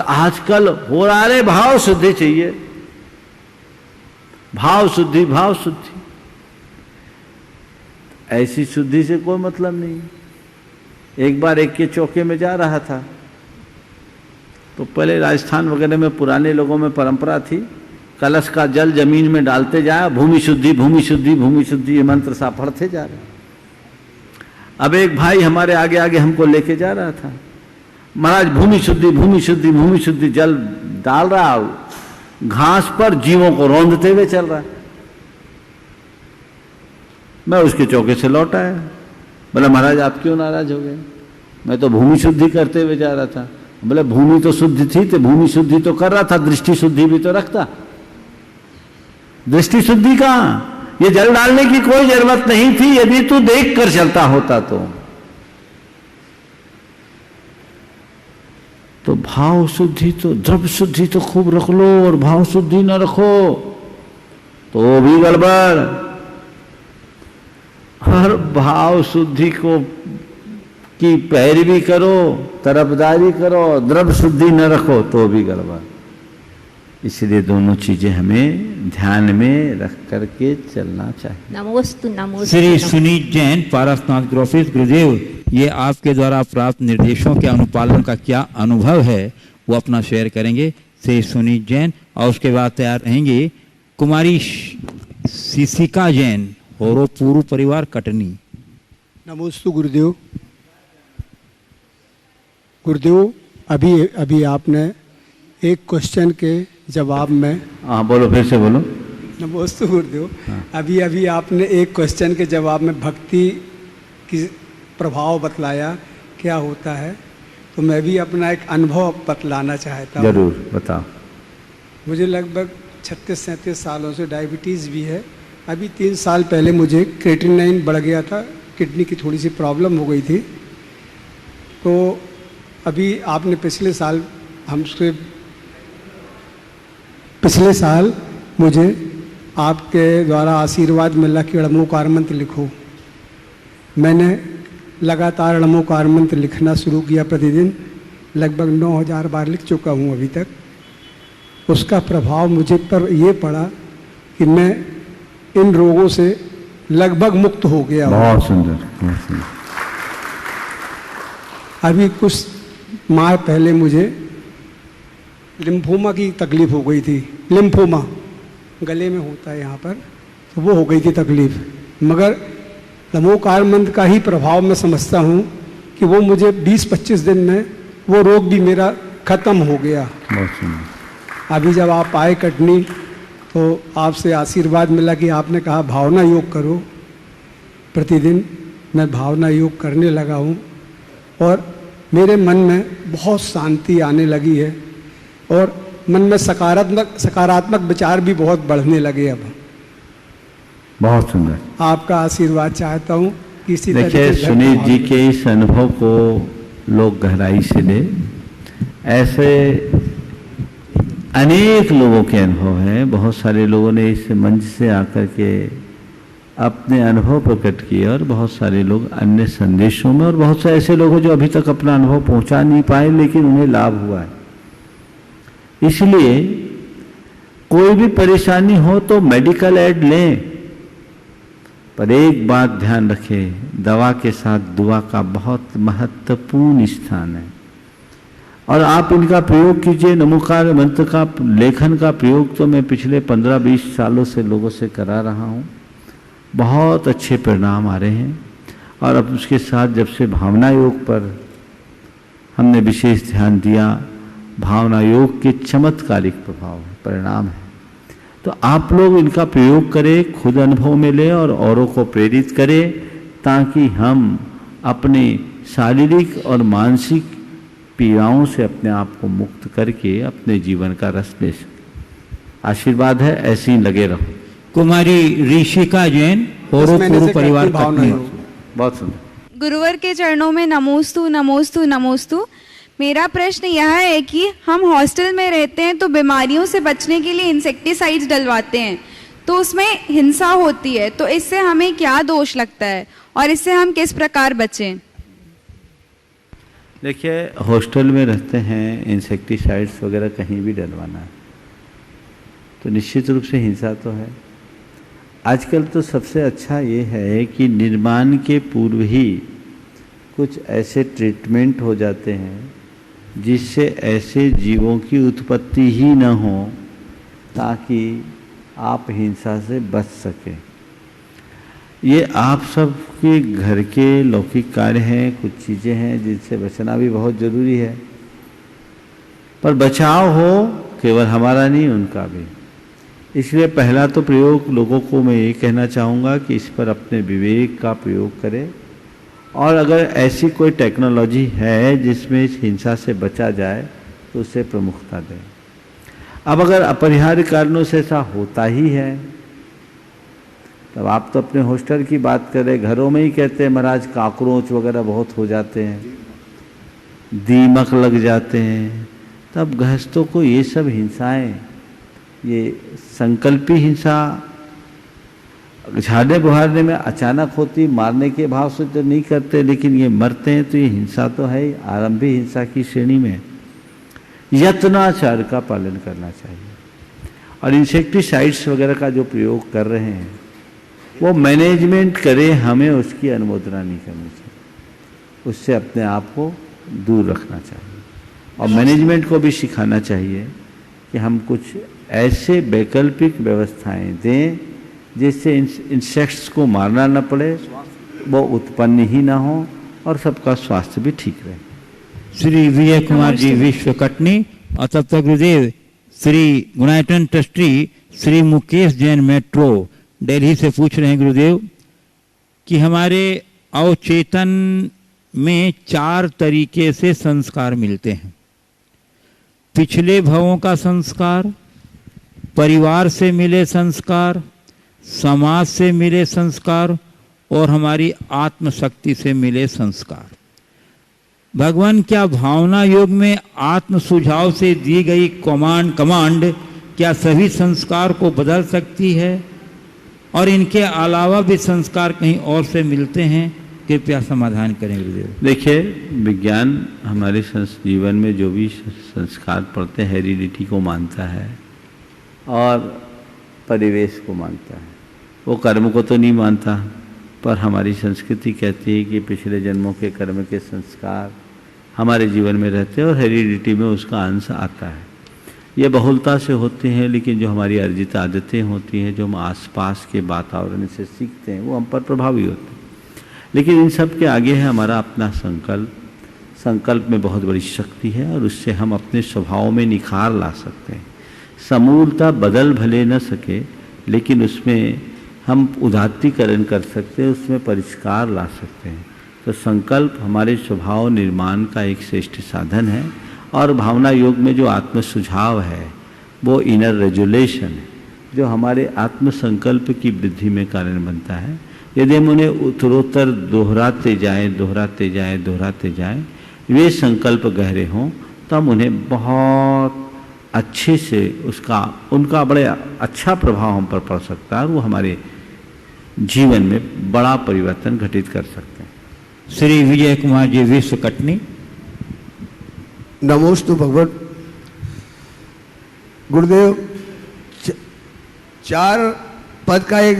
आजकल हो रहा है भाव शुद्धि चाहिए, भाव शुद्धि, भाव शुद्धि। ऐसी शुद्धि से कोई मतलब नहीं। एक बार एक के चौके में जा रहा था, तो पहले राजस्थान वगैरह में पुराने लोगों में परंपरा थी, कलश का जल जमीन में डालते जाए, भूमि शुद्धि, भूमि शुद्धि, भूमि शुद्धि, ये मंत्र सा पढ़ते जा रहे। अब एक भाई हमारे आगे आगे हमको लेके जा रहा था, महाराज भूमि शुद्धि, भूमि शुद्धि, भूमि शुद्धि, जल डाल रहा, घास पर जीवों को रौंदते हुए चल रहा। मैं उसके चौके से लौट आया, बोला महाराज आप क्यों नाराज हो गए? मैं तो भूमि शुद्धि करते हुए जा रहा था। बोले भूमि तो शुद्ध थी, तो भूमि शुद्धि तो कर रहा था, दृष्टि शुद्धि भी तो रखता। दृष्टि शुद्धि कहां? ये जल डालने की कोई जरूरत नहीं थी यदि तू देख कर चलता होता तो भाव शुद्धि तो, द्रव्य शुद्धि तो खूब रख लो और भाव शुद्धि न रखो तो भी गड़बड़। हर भाव शुद्धि को की पैरवी करो, तरफदारी करो, द्रव्य शुद्धि न रखो तो भी गड़बड़। इसलिए दोनों चीजें हमें ध्यान में रख करके चलना चाहिए। नमोस्तु नमोस्तु। श्री सुनीत जैन, पारसनाथ ग्रुप ऑफिस, गुरुदेव, ये आपके द्वारा प्राप्त निर्देशों के अनुपालन का क्या अनुभव है वो अपना शेयर करेंगे श्री सुनीत जैन, और उसके बाद तैयार रहेंगे कुमारी शिशिका जैन, होरो पूर्व परिवार, कटनी। नमोस्तु गुरुदेव। गुरुदेव, अभी आपने एक क्वेश्चन के जवाब में, हाँ बोलो, फिर से बोलो। नमोस्तु गुरुदेव। अभी आपने एक क्वेश्चन के जवाब में भक्ति की प्रभाव बतलाया क्या होता है, तो मैं भी अपना एक अनुभव बतलाना चाहता हूँ। जरूर बताओ। मुझे लगभग 36-37 सालों से डायबिटीज़ भी है। अभी 3 साल पहले मुझे क्रिएटिनिन बढ़ गया था, किडनी की थोड़ी सी प्रॉब्लम हो गई थी। तो अभी आपने पिछले साल मुझे आपके द्वारा आशीर्वाद मिला कि णमोकार मंत्र लिखो। मैंने लगातार णमोकार मंत्र लिखना शुरू किया, प्रतिदिन लगभग 9000 बार लिख चुका हूँ अभी तक। उसका प्रभाव मुझे पर ये पड़ा कि मैं इन रोगों से लगभग मुक्त हो गया हूँ। बहुत सुंदर, बहुत सुंदर। अभी कुछ माह पहले मुझे लिम्फोमा की तकलीफ हो गई थी। लिम्फोमा गले में होता है यहाँ पर, तो वो हो गई थी तकलीफ। मगर णमोकार मंत्र का ही प्रभाव मैं समझता हूँ कि वो मुझे 20-25 दिन में वो रोग भी मेरा खत्म हो गया। बहुत सुंदर। अभी जब आप आए कटनी तो आपसे आशीर्वाद मिला कि आपने कहा भावना योग करो। प्रतिदिन मैं भावना योग करने लगा हूँ और मेरे मन में बहुत शांति आने लगी है और मन में सकारात्मक विचार भी बहुत बढ़ने लगे। अब बहुत सुंदर। आपका आशीर्वाद चाहता हूँ कि इसी देखिए, तरीके से सुनील जी के इस अनुभव को लोग गहराई से ले। ऐसे अनेक लोगों के अनुभव हैं। बहुत सारे लोगों ने इस मंच से आकर के अपने अनुभव प्रकट किए और बहुत सारे लोग अन्य संदेशों में, और बहुत से ऐसे लोग हैं जो अभी तक अपना अनुभव पहुंचा नहीं पाए लेकिन उन्हें लाभ हुआ है। इसलिए कोई भी परेशानी हो तो मेडिकल एड लें, पर एक बात ध्यान रखें, दवा के साथ दुआ का बहुत महत्वपूर्ण स्थान है और आप इनका प्रयोग कीजिए। नमोकार मंत्र का लेखन का प्रयोग तो मैं पिछले 15-20 सालों से लोगों से करा रहा हूँ। बहुत अच्छे परिणाम आ रहे हैं और अब उसके साथ जब से भावना योग पर हमने विशेष ध्यान दिया, भावना योग के चमत्कारिक प्रभाव परिणाम है। तो आप लोग इनका प्रयोग करें, खुद अनुभव में लें और औरों को प्रेरित करें, ताकि हम अपने शारीरिक और मानसिक पीड़ाओं से अपने आप को मुक्त करके अपने जीवन का रस ले सकें। आशीर्वाद है, ऐसे ही लगे रहो। कुमारी ऋषिका जैन, पूर्व परिवार कटनी। बहुत सुंदर। गुरुवर के चरणों में नमोस्तु नमोस्तु नमोस्तु। मेरा प्रश्न यह है कि हम हॉस्टल में रहते हैं तो बीमारियों से बचने के लिए इंसेक्टिसाइड्स डलवाते हैं, तो उसमें हिंसा होती है, तो इससे हमें क्या दोष लगता है और इससे हम किस प्रकार बचें? देखिए, हॉस्टल में रहते हैं, इंसेक्टिसाइड्स वगैरह कहीं भी डलवाना है तो निश्चित रूप से हिंसा तो है। आजकल तो सबसे अच्छा ये है कि निर्माण के पूर्व ही कुछ ऐसे ट्रीटमेंट हो जाते हैं जिससे ऐसे जीवों की उत्पत्ति ही न हो, ताकि आप हिंसा से बच सकें। ये आप सब के घर के लौकिक कार्य हैं, कुछ चीज़ें हैं जिनसे बचना भी बहुत ज़रूरी है, पर बचाव हो केवल हमारा नहीं, उनका भी। इसलिए पहला तो प्रयोग लोगों को मैं ये कहना चाहूँगा कि इस पर अपने विवेक का प्रयोग करें, और अगर ऐसी कोई टेक्नोलॉजी है जिसमें इस हिंसा से बचा जाए तो उसे प्रमुखता दें। अब अगर अपरिहार्य कारणों से ऐसा होता ही है, तब आप तो अपने हॉस्टल की बात करें, घरों में ही कहते हैं महाराज काकरोच वगैरह बहुत हो जाते हैं, दीमक लग जाते हैं, तब गृहस्थों को ये सब हिंसाएं, ये संकल्पी हिंसा झाड़ने बुहारने में अचानक होती, मारने के भाव से तो नहीं करते, लेकिन ये मरते हैं तो ये हिंसा तो है ही, आरंभी हिंसा की श्रेणी में। यत्नाचार का पालन करना चाहिए। और इंसेक्टिसाइड्स वगैरह का जो प्रयोग कर रहे हैं वो मैनेजमेंट करे, हमें उसकी अनुमोदना नहीं करनी चाहिए, उससे अपने आप को दूर रखना चाहिए। और मैनेजमेंट को भी सिखाना चाहिए कि हम कुछ ऐसे वैकल्पिक व्यवस्थाएं दें जिससे इंसेक्ट्स को मारना न पड़े, वो उत्पन्न ही ना हो और सबका स्वास्थ्य भी ठीक रहे। श्री विजय कुमार जी विश्व कटनी। और तब तक गुरुदेव श्री गुणायतन ट्रस्टी श्री मुकेश जैन मेट्रो दिल्ली से पूछ रहे हैं गुरुदेव कि हमारे अवचेतन में 4 तरीके से संस्कार मिलते हैं। पिछले भवों का संस्कार, परिवार से मिले संस्कार, समाज से मिले संस्कार और हमारी आत्मशक्ति से मिले संस्कार। भगवान, क्या भावना योग में आत्म सुझाव से दी गई कमांड क्या सभी संस्कार को बदल सकती है, और इनके अलावा भी संस्कार कहीं और से मिलते हैं? कृपया समाधान करें गुरुदेव। देखिए, विज्ञान हमारे जीवन में जो भी संस्कार पड़ते हैं हेरिडिटी को मानता है और परिवेश को मानता है। वो कर्म को तो नहीं मानता, पर हमारी संस्कृति कहती है कि पिछले जन्मों के कर्म के संस्कार हमारे जीवन में रहते हैं और हेरिडिटी में उसका अंश आता है। ये बहुलता से होते हैं, लेकिन जो हमारी अर्जित आदतें होती हैं, जो हम आसपास के वातावरण से सीखते हैं, वो हम पर प्रभावी होते हैं। लेकिन इन सब के आगे है हमारा अपना संकल्प। संकल्प में बहुत बड़ी शक्ति है और उससे हम अपने स्वभाव में निखार ला सकते हैं। समूलता बदल भले न सके, लेकिन उसमें हम उदात्तीकरण कर सकते हैं, उसमें परिष्कार ला सकते हैं। तो संकल्प हमारे स्वभाव निर्माण का एक श्रेष्ठ साधन है। और भावना योग में जो आत्म सुझाव है वो इनर रेजुलेशन है, जो हमारे आत्म संकल्प की वृद्धि में कारण बनता है। यदि हम उन्हें उत्तरोत्तर दोहराते जाएं, वे संकल्प गहरे हों, तो हम उन्हें बहुत अच्छे से उनका बड़े अच्छा प्रभाव हम पर पड़ सकता है और वो हमारे जीवन में बड़ा परिवर्तन घटित कर सकते हैं। श्री विजय कुमार जी विश्व कटनी। नमोस्तु भगवत गुरुदेव। 4 पद का एक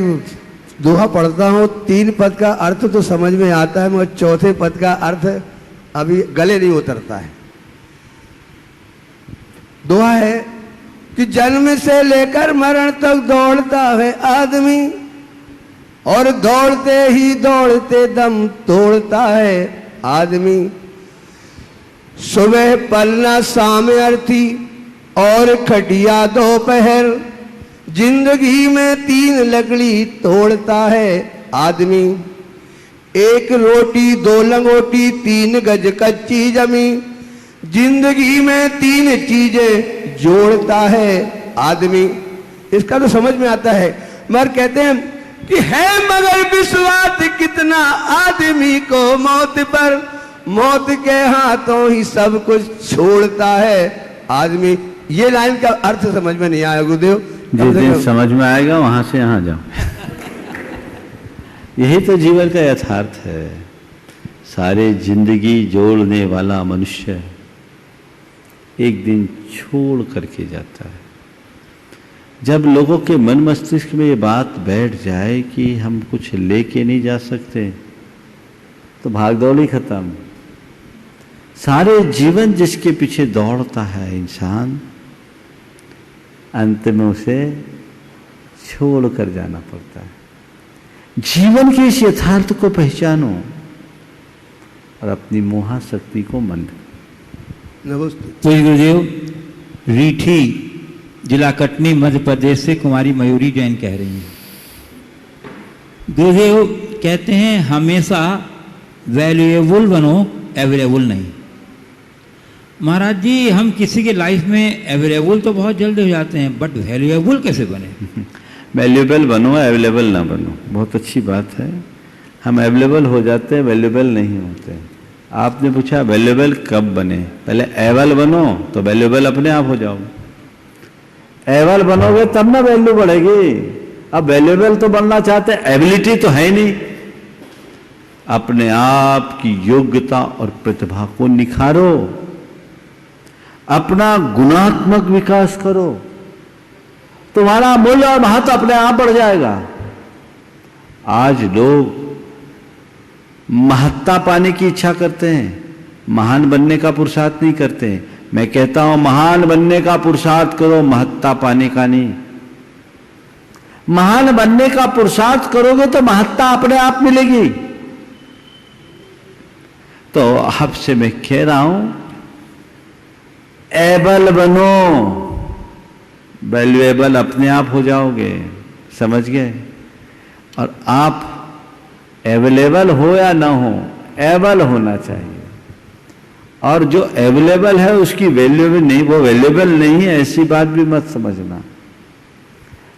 दोहा पढ़ता हूँ, 3 पद का अर्थ तो समझ में आता है, मगर 4थे पद का अर्थ अभी गले नहीं उतरता है। दोहा है कि जन्म से लेकर मरण तक दौड़ता है आदमी, और दौड़ते ही दौड़ते दम तोड़ता है आदमी। सुबह पलना शाम अर्थी और खटिया दोपहर, जिंदगी में 3 लकड़ी तोड़ता है आदमी। 1 रोटी 2 लंगोटी 3 गज कच्ची जमी, जिंदगी में 3 चीजें जोड़ता है आदमी। इसका तो समझ में आता है, मगर कहते हैं कि है मगर विश्वास कितना आदमी को मौत पर, मौत के हाथों ही सब कुछ छोड़ता है आदमी। ये लाइन का अर्थ समझ में नहीं आया गुरुदेव। जिस दिन समझ में आएगा वहां से यहां जाओ। यही तो जीवन का यथार्थ है। सारे जिंदगी जोड़ने वाला मनुष्य एक दिन छोड़ करके जाता है। जब लोगों के मन मस्तिष्क में ये बात बैठ जाए कि हम कुछ लेके नहीं जा सकते, तो भागदौड़ ही खत्म। सारे जीवन जिसके पीछे दौड़ता है इंसान, अंत में उसे छोड़ कर जाना पड़ता है। जीवन के इस यथार्थ को पहचानो और अपनी मोहाशक्ति को मंद। नमस्ते। पूज्य गुरुदेव, रीठी जिला कटनी मध्य प्रदेश से कुमारी मयूरी जैन कह रही हैं। गुरुदेव कहते हैं हमेशा वैल्यूएबल बनो, अवेलेबल नहीं। महाराज जी, हम किसी के लाइफ में अवेलेबल तो बहुत जल्द हो जाते हैं, बट वैल्यूएबल कैसे बने? वैल्यूएबल बनो, अवेलेबल ना बनो। बहुत अच्छी बात है। हम अवेलेबल हो जाते हैं, वैल्यूएबल नहीं होते। आपने पूछा वैल्यूएबल कब बने? पहले एबल बनो तो वैल्यूएबल अपने आप हो जाओगे। एबल बनोगे तब ना वैल्यू बढ़ेगी। अब वैल्यूएबल तो बनना चाहते हैं, एबिलिटी तो है नहीं। अपने आप की योग्यता और प्रतिभा को निखारो, अपना गुणात्मक विकास करो, तुम्हारा मूल्य और महत्व अपने आप बढ़ जाएगा। आज लोग महत्ता पाने की इच्छा करते हैं, महान बनने का पुरुषार्थ नहीं करते हैं। मैं कहता हूं महान बनने का पुरुषार्थ करो, महत्ता पाने का नहीं। महान बनने का पुरुषार्थ करोगे तो महत्ता अपने आप मिलेगी। तो आपसे मैं कह रहा हूं एबल बनो, वैल्यूएबल अपने आप हो जाओगे। समझ गए? और आप अवेलेबल हो या ना हो, एबल होना चाहिए। और जो अवेलेबल है उसकी वैल्यूएबल नहीं, वो वैल्यूएबल नहीं है, ऐसी बात भी मत समझना।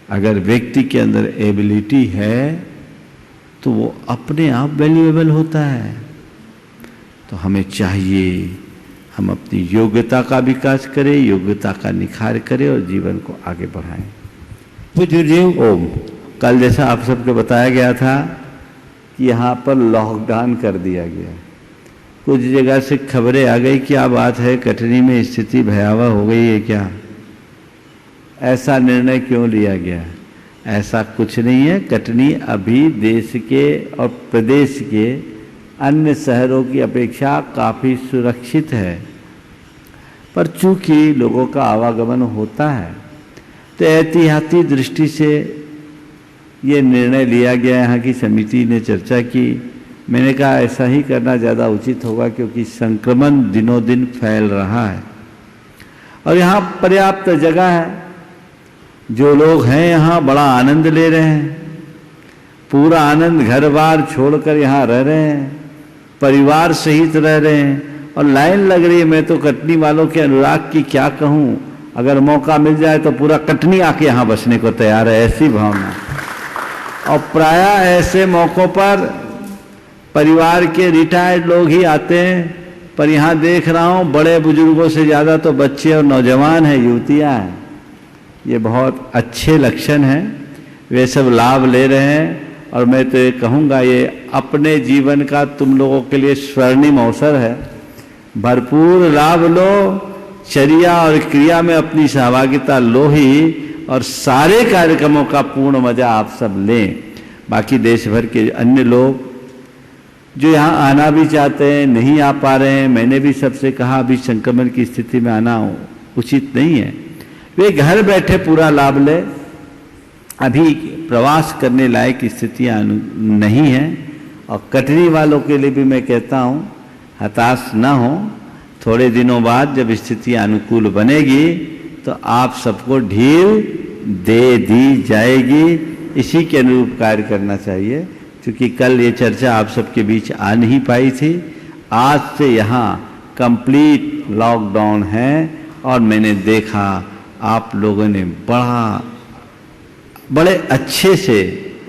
अगर व्यक्ति के अंदर एबिलिटी है तो वो अपने आप वैल्यूएबल होता है। तो हमें चाहिए हम अपनी योग्यता का विकास करें, योग्यता का निखार करें और जीवन को आगे बढ़ाएं। पूज्य ओम। कल जैसा आप सबको बताया गया था कि यहाँ पर लॉकडाउन कर दिया गया। कुछ जगह से खबरें आ गई, क्या बात है कटनी में स्थिति भयावह हो गई है क्या? ऐसा निर्णय क्यों लिया गया? ऐसा कुछ नहीं है। कटनी अभी देश के और प्रदेश के अन्य शहरों की अपेक्षा काफ़ी सुरक्षित है, पर चूंकि लोगों का आवागमन होता है तो एहतियाती दृष्टि से ये निर्णय लिया गया। यहाँ की समिति ने चर्चा की मैंने कहा ऐसा ही करना ज़्यादा उचित होगा, क्योंकि संक्रमण दिनों दिन फैल रहा है और यहाँ पर्याप्त जगह है। जो लोग हैं यहाँ बड़ा आनंद ले रहे हैं, पूरा आनंद घर बार छोड़कर यहाँ रह रहे हैं, परिवार सहित रह रहे हैं और लाइन लग रही है। मैं तो कटनी वालों के अनुराग की क्या कहूँ, अगर मौका मिल जाए तो पूरा कटनी आके यहाँ बसने को तैयार है, ऐसी भावना। और प्रायः ऐसे मौक़ों पर परिवार के रिटायर्ड लोग ही आते हैं, पर यहाँ देख रहा हूँ बड़े बुजुर्गों से ज़्यादा तो बच्चे और नौजवान हैं, युवतियाँ हैं। ये बहुत अच्छे लक्षण हैं, वे सब लाभ ले रहे हैं। और मैं तो ये कहूँगा, ये अपने जीवन का तुम लोगों के लिए स्वर्णिम अवसर है, भरपूर लाभ लो, चर्या और क्रिया में अपनी सहभागिता लो ही, और सारे कार्यक्रमों का पूर्ण मजा आप सब लें। बाकी देश भर के अन्य लोग जो यहाँ आना भी चाहते हैं, नहीं आ पा रहे हैं, मैंने भी सबसे कहा अभी संक्रमण की स्थिति में आना उचित नहीं है, वे घर बैठे पूरा लाभ ले। अभी प्रवास करने लायक स्थितियाँ नहीं हैं। और कटनी वालों के लिए भी मैं कहता हूँ, हताश न हो, थोड़े दिनों बाद जब स्थिति अनुकूल बनेगी तो आप सबको ढील दे दी जाएगी। इसी के अनुरूप कार्य करना चाहिए, क्योंकि कल ये चर्चा आप सबके बीच आ नहीं पाई थी। आज से यहाँ कंप्लीट लॉकडाउन है और मैंने देखा आप लोगों ने बड़े अच्छे से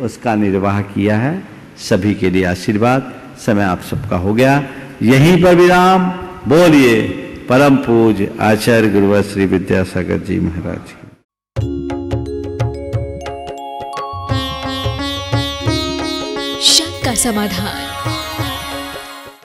उसका निर्वाह किया है। सभी के लिए आशीर्वाद। समय आप सबका हो गया, यहीं पर विराम। बोलिए परम पूज्य आचार्य गुरुवर श्री विद्यासागर जी महाराज की। शक का समाधान।